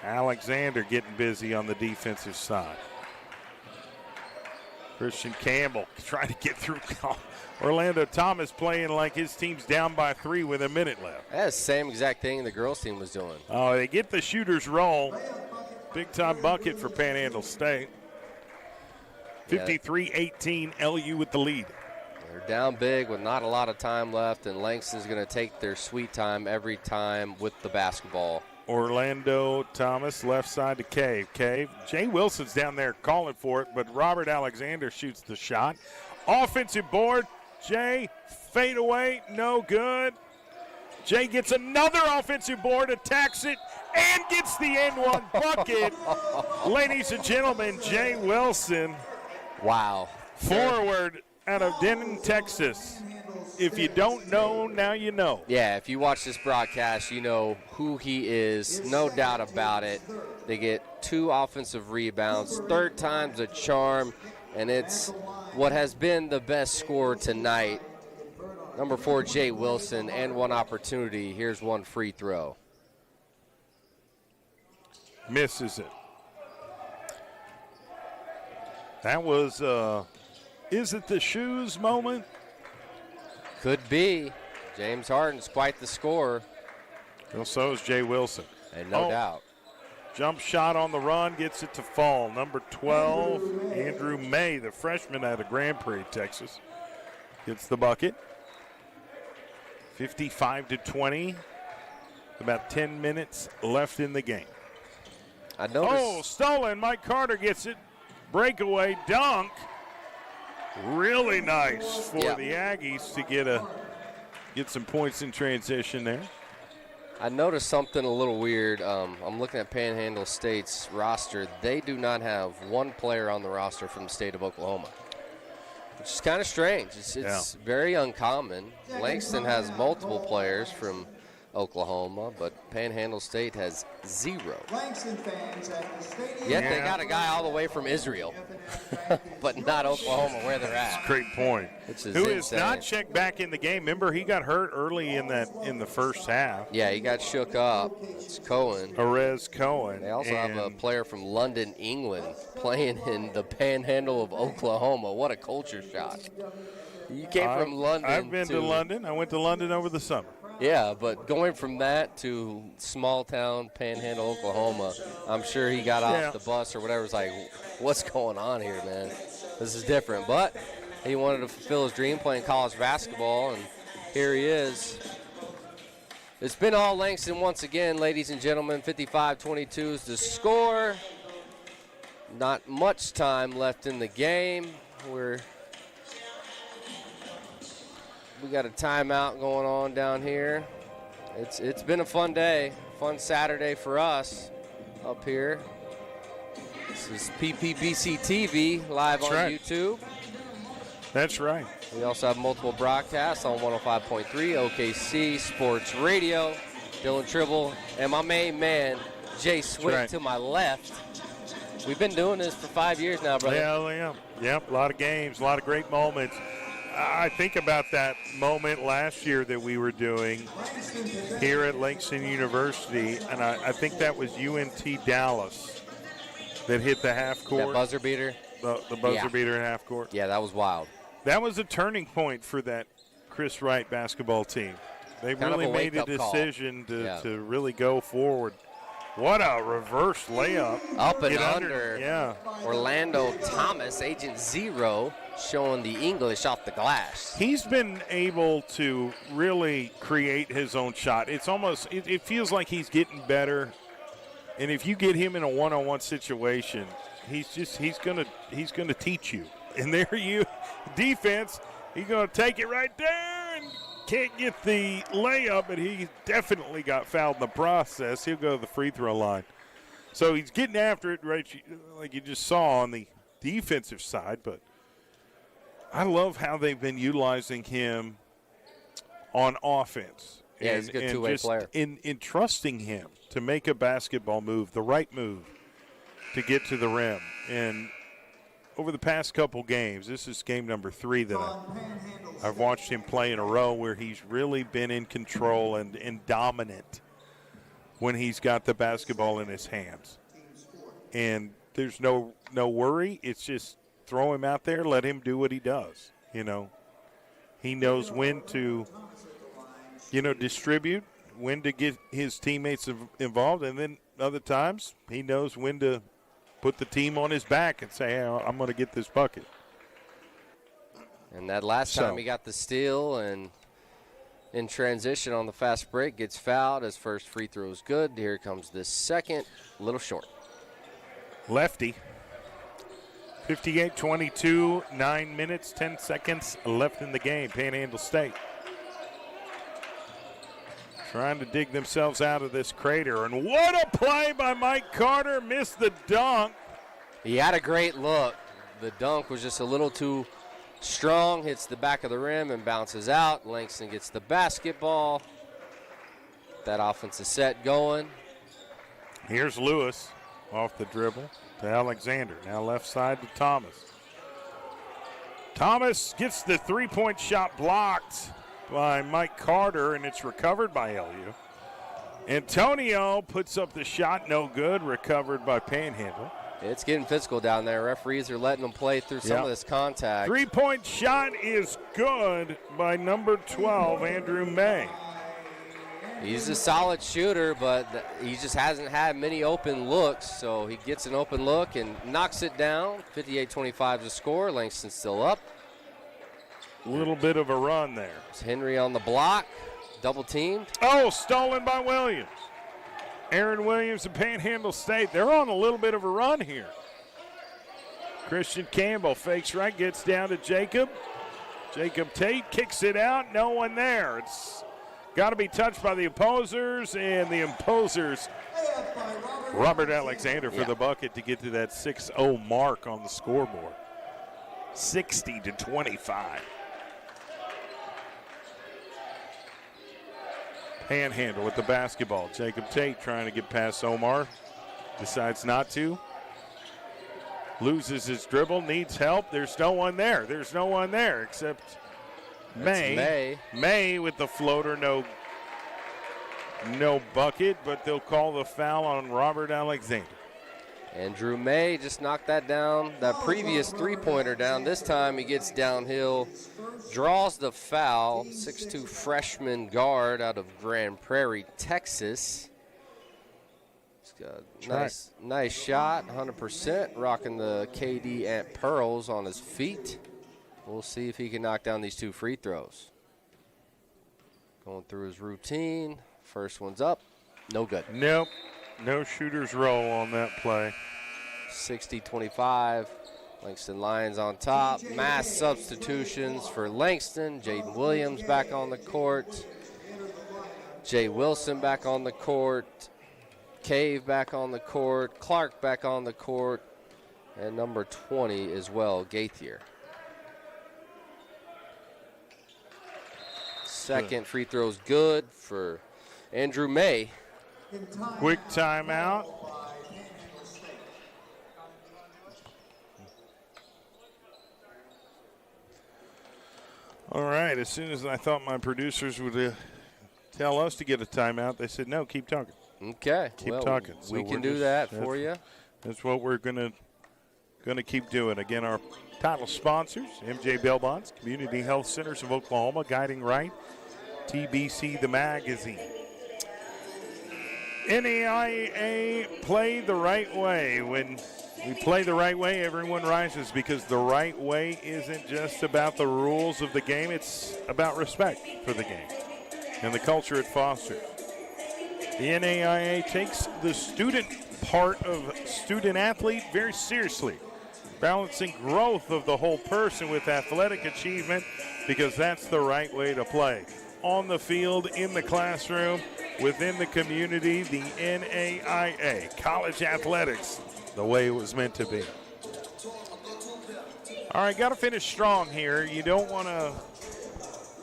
Alexander getting busy on the defensive side. Christian Campbell trying to get through. Orlando Thomas playing like his team's down by 3 with a minute left. That's the same exact thing the girls' team was doing. Oh, they get the shooter's roll. Big-time bucket for PanHnadle State. 53-18, LU with the lead. They're down big with not a lot of time left, and Langston's going to take their sweet time every time with the basketball. Orlando Thomas, left side to Cave. Cave. Jay Wilson's down there calling for it, but Robert Alexander shoots the shot. Offensive board. Jay, fade away, no good. Jay gets another offensive board, attacks it, and gets the N1 bucket. Ladies and gentlemen, Jay Wilson. Wow. Forward out of Denton, Texas. If you don't know, now you know. Yeah, if you watch this broadcast, you know who he is, no doubt about it. They get 2 offensive rebounds, third time's a charm, and it's what has been the best scorer tonight. Number 4, Jay Wilson, and 1 opportunity. Here's 1 free throw. Misses it. That was, is it the shoes moment? Could be. James Harden's quite the scorer. Well, so is Jay Wilson. And no doubt. Jump shot on the run, gets it to fall. Number 12, Andrew May, the freshman out of Grand Prairie, Texas, gets the bucket. 55-20. About 10 minutes left in the game. I noticed. Oh, stolen. Mike Carter gets it. Breakaway dunk. Really nice for the Aggies to get some points in transition there. I noticed something a little weird. I'm looking at Panhandle State's roster. They do not have 1 player on the roster from the state of Oklahoma, which is kind of strange. It's very uncommon. Langston has multiple players from Oklahoma, but Panhandle State has 0. Yet they got a guy all the way from Israel, but not Oklahoma where they're at. That's a great point. Who is not checked back in the game. Remember, he got hurt early in the first half. Yeah, he got shook up. It's Cohen. Arez Cohen. They also have a player from London, England, playing in the Panhandle of Oklahoma. What a culture shock. You came from London. I've been to London. I went to London over the summer. Yeah, but going from that to small town Panhandle, Oklahoma, I'm sure he got off the bus or whatever. It's like, what's going on here, man? This is different. But he wanted to fulfill his dream playing college basketball, and here he is. It's been all Langston once again, ladies and gentlemen. 55-22 is the score. Not much time left in the game. We got a timeout going on down here. It's been a fun day, fun Saturday for us up here. This is PPBC TV live on YouTube. That's right. We also have multiple broadcasts on 105.3 OKC Sports Radio. Dylan Tribble and my main man, Jay Swift to my left. We've been doing this for 5 years now, brother. Yeah. Yep, a lot of games, a lot of great moments. I think about that moment last year that we were doing here at Langston University, and I think that was UNT Dallas that hit the half court. That buzzer beater? The buzzer beater in half court. Yeah, that was wild. That was a turning point for that Chris Wright basketball team. They really made a decision to really go forward. What a reverse layup. Up and under. Yeah. Orlando Thomas, Agent Zero, showing the English off the glass. He's been able to really create his own shot. It's almost, it feels like he's getting better. And if you get him in a one-on-one situation, he's gonna teach you. And there defense, he's gonna take it right there and can't get the layup, but he definitely got fouled in the process. He'll go to the free throw line. So he's getting after it, right, like you just saw on the defensive side. But I love how they've been utilizing him on offense. Yeah, he's a good two-way player. In trusting him to make a basketball move, the right move to get to the rim. And over the past couple games, this is game number 3 that I've watched him play in a row where he's really been in control and dominant when he's got the basketball in his hands. And there's no worry. It's just throw him out there, let him do what he does. You know, he knows when to, distribute, when to get his teammates involved, and then other times he knows when to put the team on his back and say, hey, I'm going to get this bucket. And that last time he got the steal and in transition on the fast break, gets fouled. His first free throw is good. Here comes the second, a little short. Lefty 58-22, 9 minutes, 10 seconds left in the game. Panhandle State trying to dig themselves out of this crater. And what a play by Mike Carter. Missed the dunk. He had a great look. The dunk was just a little too strong. Hits the back of the rim and bounces out. Langston gets the basketball. That offensive set going. Here's Lewis off the dribble to Alexander. Now left side to Thomas. Thomas gets the three-point shot blocked by Mike Carter, and it's recovered by LU. Antonio puts up the shot, no good, recovered by Panhandle. It's getting physical down there. Referees are letting them play through some of this contact. Three-point shot is good by number 12, Andrew May. He's a solid shooter, but he just hasn't had many open looks, so he gets an open look and knocks it down. 58-25 the score. Langston's still up. A little bit of a run there. It's Henry on the block, double teamed. Oh, stolen by Williams. Aaron Williams and Panhandle State, they're on a little bit of a run here. Christian Campbell fakes right, gets down to Jacob. Jacob Tate kicks it out, no one there. It's got to be touched by the opposers, and the opposers, Robert Alexander for the bucket to get to that 6-0 mark on the scoreboard. 60-25. Panhandle with the basketball. Jacob Tate trying to get past Omar. Decides not to. Loses his dribble, needs help. There's no one there. There's no one there except May. May with the floater, no bucket, but they'll call the foul on Robert Alexander. Andrew May just knocked that down, that previous three-pointer down. This time he gets downhill, draws the foul. 6'2" freshman guard out of Grand Prairie, Texas. He's got nice shot, 100%, rocking the KD Ant Pearls on his feet. We'll see if he can knock down these two free throws. Going through his routine. First one's up, no good. Nope, no shooter's roll on that play. 60-25, Langston Lions on top. Mass substitutions for Langston. Jaden Williams back on the court. Jay Wilson back on the court. Cave back on the court. Clark back on the court. And number 20 as well, Gaithier. Second free throw's good for Andrew May. Quick timeout. All right, as soon as I thought my producers would tell us to get a timeout, they said, no, keep talking. Okay. Keep talking. So we can do that for you. That's what we're gonna keep doing. Again, our title sponsors, MJ Bail Bonds, Community Health Centers of Oklahoma, Guiding Right, TBC the magazine. NAIA, play the right way. When we play the right way, everyone rises, because the right way isn't just about the rules of the game. It's about respect for the game and the culture it fosters. The NAIA takes the student part of student athlete very seriously, balancing growth of the whole person with athletic achievement, because that's the right way to play. On the field, in the classroom, within the community, the NAIA, college athletics, the way it was meant to be. All right, got to finish strong here. You don't want to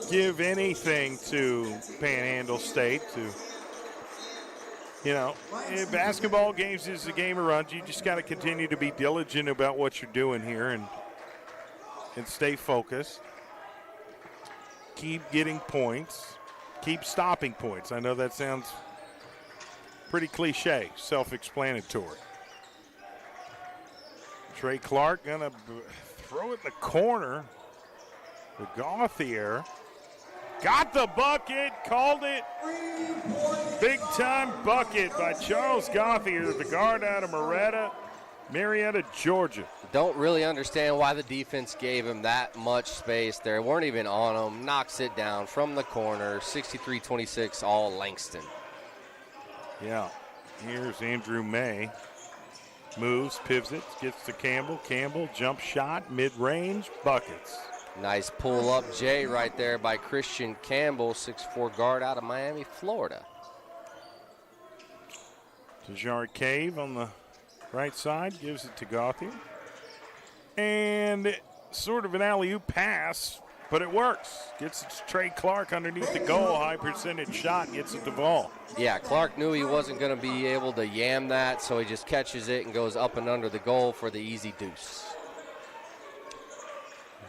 give anything to Panhandle State to, basketball games is a game of runs. You just got to continue to be diligent about what you're doing here and stay focused. Keep getting points. Keep stopping points. I know that sounds pretty cliche, self-explanatory. Trey Clark gonna throw it in the corner. The Gauthier got the bucket, called it. Big time bucket by Charles Gauthier, the guard out of Marietta, Georgia. Don't really understand why the defense gave him that much space there. Weren't even on him. Knocks it down from the corner. 63-26, all Langston. Yeah. Here's Andrew May. Moves, pivots, gets to Campbell. Campbell, jump shot, mid-range, buckets. Nice pull-up J right there by Christian Campbell, 6'4" guard out of Miami, Florida. Tajari Cave on the right side, gives it to Gauthier. And sort of an alley-oop pass, but it works. Gets it to Trey Clark underneath the goal, high percentage shot, gets it to Vol. Yeah, Clark knew he wasn't going to be able to yam that, so he just catches it and goes up and under the goal for the easy deuce.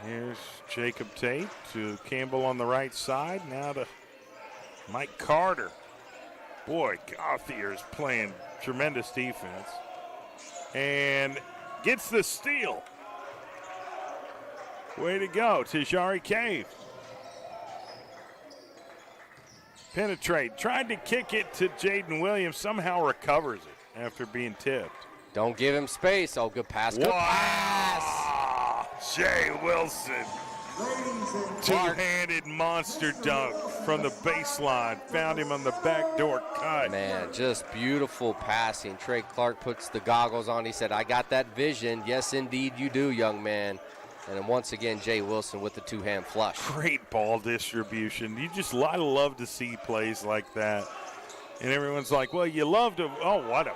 Here's Jacob Tate to Campbell on the right side. Now to Mike Carter. Boy, Gauthier's playing tremendous defense. And gets the steal. Way to go, Tajari Cave. Penetrate, tried to kick it to Jaden Williams, somehow recovers it after being tipped. Don't give him space. Oh, good pass. Good pass. Jay Wilson. Two-handed monster dunk from the baseline. Found him on the backdoor cut. Man, just beautiful passing. Trey Clark puts the goggles on. He said, I got that vision. Yes, indeed you do, young man. And then once again, Jay Wilson with the two-hand flush. Great ball distribution. I love to see plays like that. And everyone's like, well, you love to. Oh, what a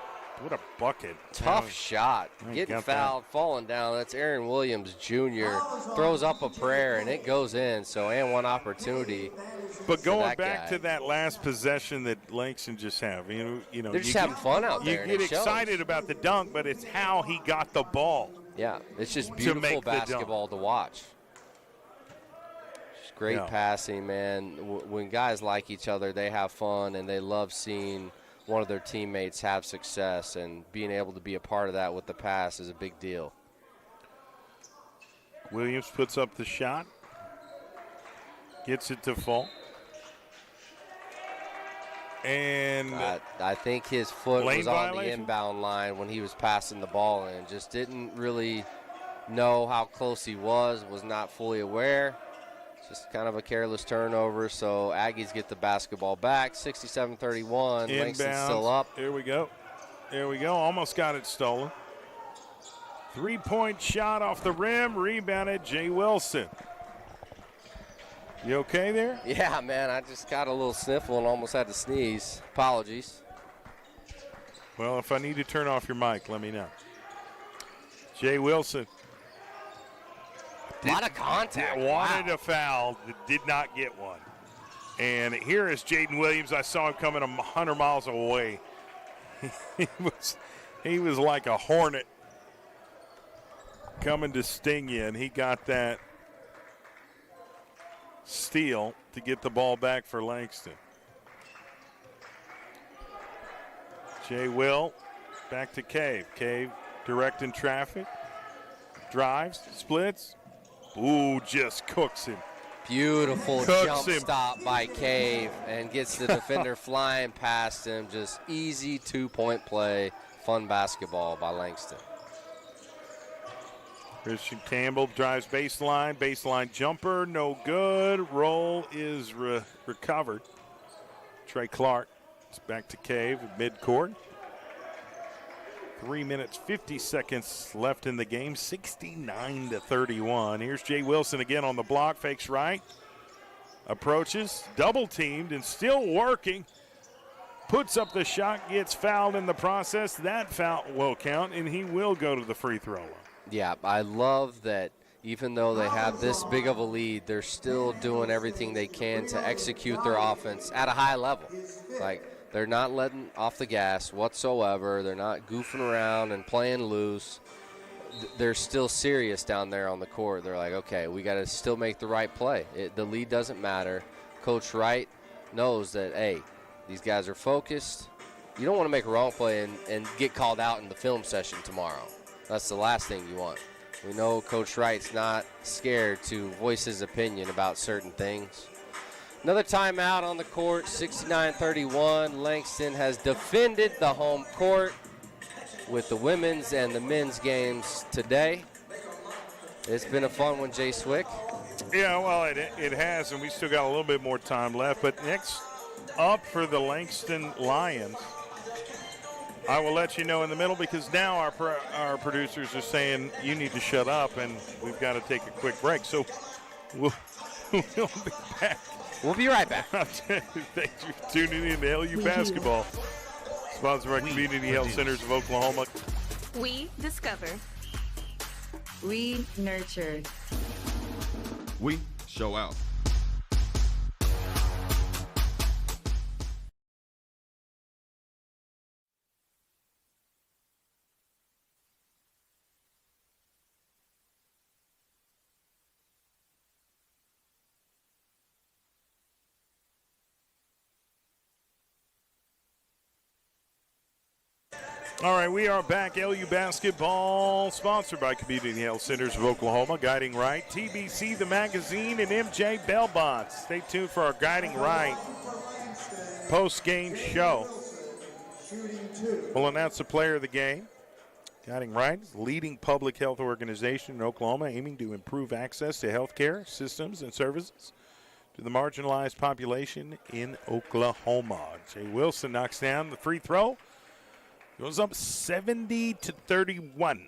bucket. Tough shot. Getting fouled, falling down. That's Aaron Williams Jr. Throws up a prayer, and it goes in. So, and one opportunity. But going back to that last possession that Langston just had, you know, they're just having fun out there. You get excited about the dunk, but it's how he got the ball. Yeah, it's just beautiful basketball to watch. Just great passing, man. When guys like each other, they have fun, and they love seeing one of their teammates have success, and being able to be a part of that with the pass is a big deal. Williams puts up the shot. Gets it to Fall. And I think his foot was on the inbound line when he was passing the ball in. Just didn't really know how close he was not fully aware. Just kind of a careless turnover, so Aggies get the basketball back. 67-31, Langston still up. There we go. Almost got it stolen. Three-point shot off the rim, rebounded Jay Wilson. You okay there? Yeah, man, I just got a little sniffle and almost had to sneeze. Apologies. Well, if I need to turn off your mic, let me know. Jay Wilson. A lot of contact. Wanted a foul, did not get one. And here is Jaden Williams. I saw him coming 100 miles away. he was like a hornet coming to sting you, and he got that steal to get the ball back for Langston. Jay Will back to Cave. Cave directing traffic. Drives, splits. Ooh, just cooks him. Beautiful jump stop by Cave and gets the defender flying past him. Just easy two-point play. Fun basketball by Langston. Christian Campbell drives baseline jumper, no good. Roll is recovered. Trey Clark is back to Cave at midcourt. 3 minutes, 50 seconds left in the game, 69-31. Here's Jay Wilson again on the block, fakes right. Approaches, double teamed and still working. Puts up the shot, gets fouled in the process. That foul will count, and he will go to the free throw line. Yeah, I love that even though they have this big of a lead, they're still doing everything they can to execute their offense at a high level. Like, they're not letting off the gas whatsoever. They're not goofing around and playing loose. They're still serious down there on the court. They're like, okay, we got to still make the right play. The lead doesn't matter. Coach Wright knows that, hey, these guys are focused. You don't want to make a wrong play and get called out in the film session tomorrow. That's the last thing you want. We know Coach Wright's not scared to voice his opinion about certain things. Another timeout on the court, 69-31. Langston has defended the home court with the women's and the men's games today. It's been a fun one, Jay Swick. Yeah, well, it has, and we still got a little bit more time left. But next up for the Langston Lions, I will let you know in the middle because now our producers are saying you need to shut up and we've got to take a quick break. So we'll be back. We'll be right back. Thank you for tuning in to LU Basketball. Sponsored by Community Health Centers of Oklahoma. We discover. We nurture. We show out. All right, we are back. LU Basketball, sponsored by Community Health Centers of Oklahoma. Guiding Right, TBC, the magazine, and MJ Bellbot. Stay tuned for our Guiding Right post-game show. We'll announce the player of the game. Guiding Right is the leading public health organization in Oklahoma, aiming to improve access to health care systems and services to the marginalized population in Oklahoma. Jay Wilson knocks down the free throw. Goes up 70-31.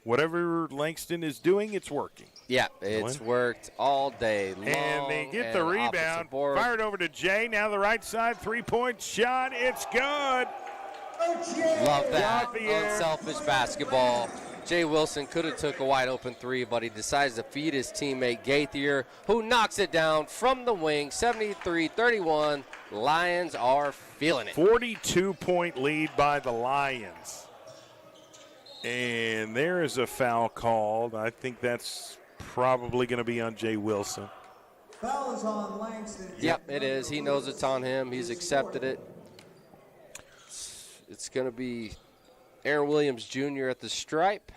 Whatever Langston is doing, it's working. Yeah, it's worked all day long. And they get the rebound. Fired over to Jay. Now the right side, three-point shot. It's good. Love that. Unselfish basketball. Jay Wilson could have took a wide-open three, but he decides to feed his teammate Gaither, who knocks it down from the wing, 73-31. Lions are feeling it. 42-point lead by the Lions. And there is a foul called. I think that's probably going to be on Jay Wilson. Foul is on Langston. Yep, it is. He knows it's on him. He's accepted it. It's going to be Aaron Williams Jr. at the stripe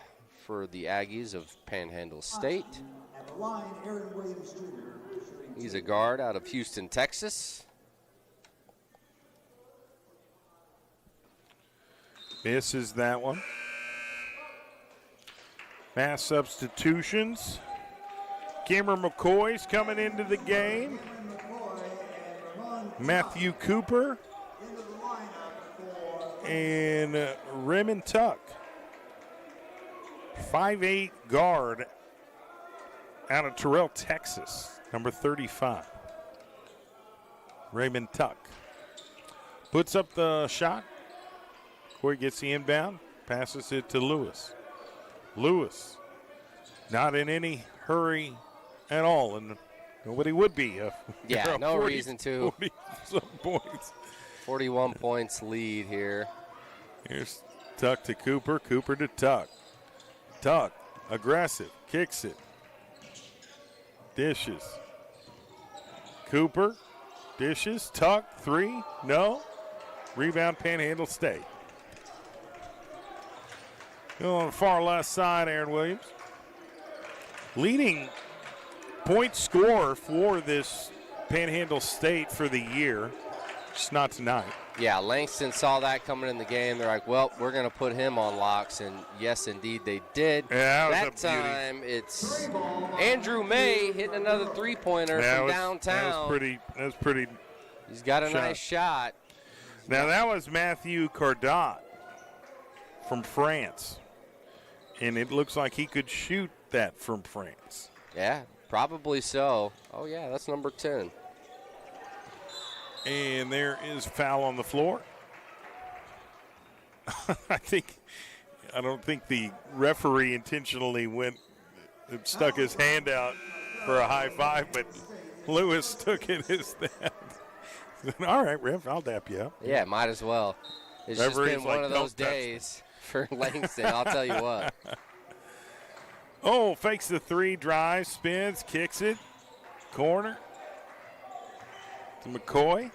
for the Aggies of Panhandle State. At the line, Aaron Williams Jr. He's a guard out of Houston, Texas. Misses that one. Mass substitutions. Cameron McCoy's coming into the game. Matthew Cooper. And Raymond Tuck. 5'8" guard out of Terrell, Texas. Number 35. Raymond Tuck. Puts up the shot. Corey gets the inbound, passes it to Lewis. Lewis, not in any hurry at all, and nobody would be. Yeah, no 40, reason to. 40-some points. 41 points lead here. Here's Tuck to Cooper, Cooper to Tuck. Tuck, aggressive, kicks it. Dishes. Cooper, dishes, Tuck, three, no. Rebound, Panhandle State. On the far left side, Aaron Williams. Leading point scorer for this Panhandle State for the year. Just not tonight. Yeah, Langston saw that coming in the game. They're like, well, we're going to put him on locks. And yes, indeed, they did. Yeah, that time, it's Andrew May hitting another three-pointer from downtown. That was pretty. He's got a nice shot. Now, that was Matthew Cardot from France. And it looks like he could shoot that from France. Yeah, probably so. Oh, yeah, that's number 10. And there is a foul on the floor. I don't think the referee intentionally stuck his hand out for a high five, but Lewis took it as that. All right, ref, I'll dap you up. Yeah, might as well. It's Referee's just been one of those days for Langston, I'll tell you what. Oh, fakes the three, drives, spins, kicks it. Corner to McCoy.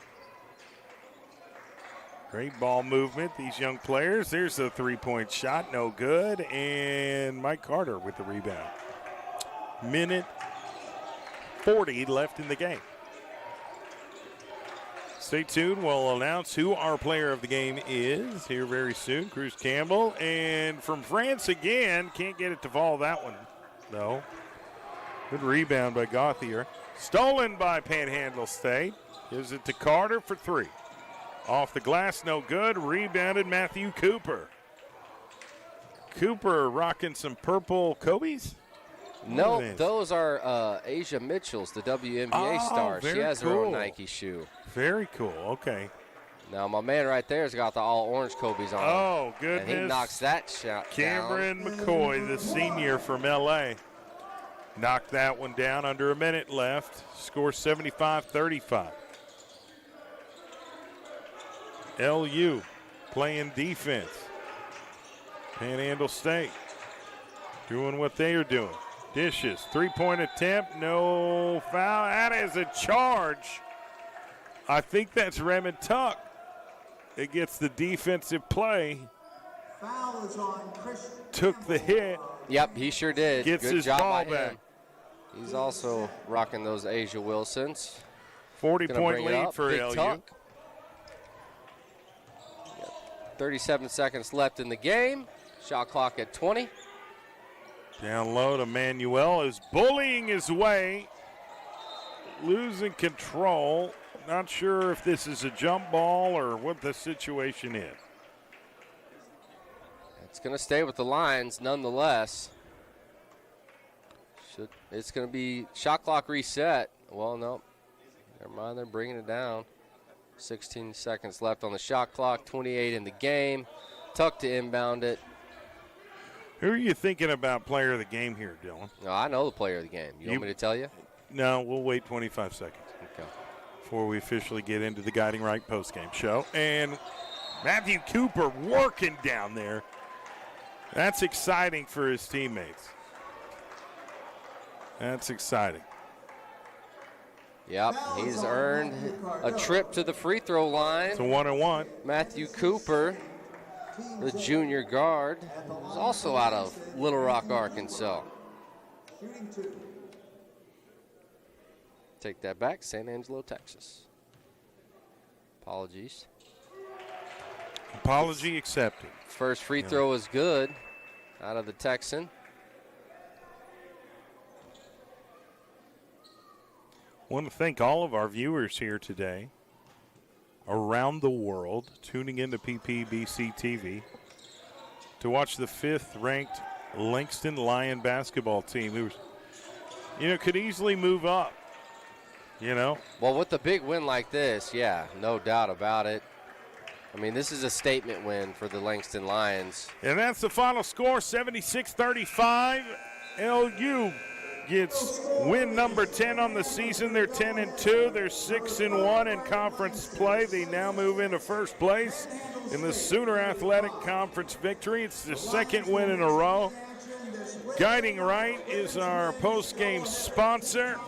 Great ball movement, these young players. There's a three-point shot, no good. And Mike Carter with the rebound. Minute 40 left in the game. Stay tuned. We'll announce who our player of the game is here very soon. Cruz Campbell. And from France again, can't get it to fall that one, though. Good rebound by Gauthier. Stolen by Panhandle State. Gives it to Carter for three. Off the glass, no good. Rebounded Matthew Cooper. Cooper rocking some purple Kobe's? No, those are Asia Mitchell's, the WNBA star. She has her own Nike shoe. Very cool. Okay. Now, my man right there has got the all-orange Kobe's on. Oh, goodness. And he knocks that shot Cameron down. McCoy, the senior from L.A., knocked that one down under a minute left. Score 75-35. LU playing defense. PanHnadle State doing what they are doing. Dishes, three-point attempt, no foul. That is a charge. I think that's Raymond Tuck. It gets the defensive play. Foul is on Chris. Took the hit. Yep, he sure did. Gets Good his job ball by back. him. He's also rocking those Asia Wilsons. 40-point lead for Big LU. Tuck. 37 seconds left in the game. Shot clock at 20. Down low to Manuel is bullying his way. Losing control. Not sure if this is a jump ball or what the situation is. It's going to stay with the Lions nonetheless. It's going to be shot clock reset. Well, no. Never mind, they're bringing it down. 16 seconds left on the shot clock, 28 in the game. Tuck to inbound it. Who are you thinking about player of the game here, Dylan? No, I know the player of the game. You want me to tell you? No, we'll wait 25 seconds. Okay. Before we officially get into the Guiding Right postgame show. And Matthew Cooper working down there. That's exciting for his teammates. That's exciting. Yep, he's earned a trip to the free throw line. It's a 1-on-1. Matthew Cooper, the junior guard, is also out of Little Rock, Arkansas. Take that back, San Angelo, Texas. Apologies. Apology accepted. First free throw is good out of the Texan. I want to thank all of our viewers here today around the world tuning into PPBC TV to watch the 5th-ranked Langston Lion basketball team who, could easily move up, Well, with a big win like this, yeah, no doubt about it. I mean, this is a statement win for the Langston Lions. And that's the final score, 76-35. LU gets win number 10 on the season. They're 10-2. They're 6-1 in conference play. They now move into first place in the Sooner Athletic Conference victory. It's the second win in a row. Guiding Right is our post-game sponsor.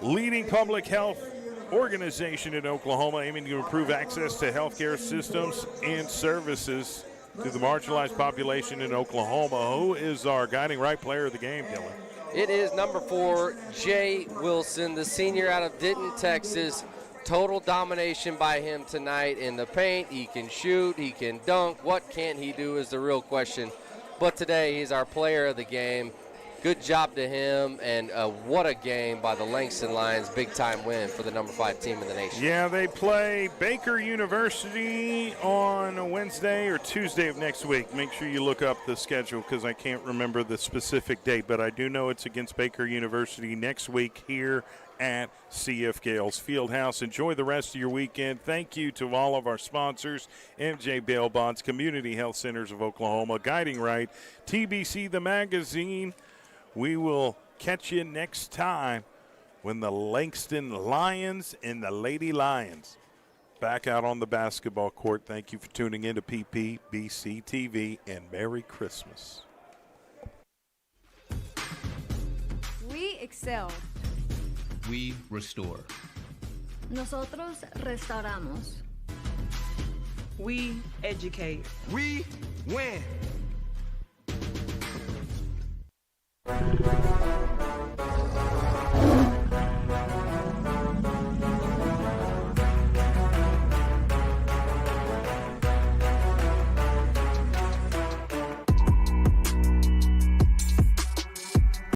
Leading public health organization in Oklahoma, aiming to improve access to healthcare systems and services to the marginalized population in Oklahoma. Who is our Guiding Right player of the game, Dylan? It is number 4, Jay Wilson, the senior out of Denton, Texas. Total domination by him tonight in the paint. He can shoot, he can dunk. What can't he do is the real question. But today he's our player of the game. Good job to him, and what a game by the Langston Lions. Big-time win for the number 5 team in the nation. Yeah, they play Baker University on Wednesday or Tuesday of next week. Make sure you look up the schedule because I can't remember the specific date, but I do know it's against Baker University next week here at CF Gales Fieldhouse. Enjoy the rest of your weekend. Thank you to all of our sponsors, MJ Bail Bonds, Community Health Centers of Oklahoma, Guiding Right, TBC the Magazine. We will catch you next time when the Langston Lions and the Lady Lions back out on the basketball court. Thank you for tuning in to PPBC TV, and Merry Christmas. We excel. We restore. Nosotros restauramos. We educate. We win.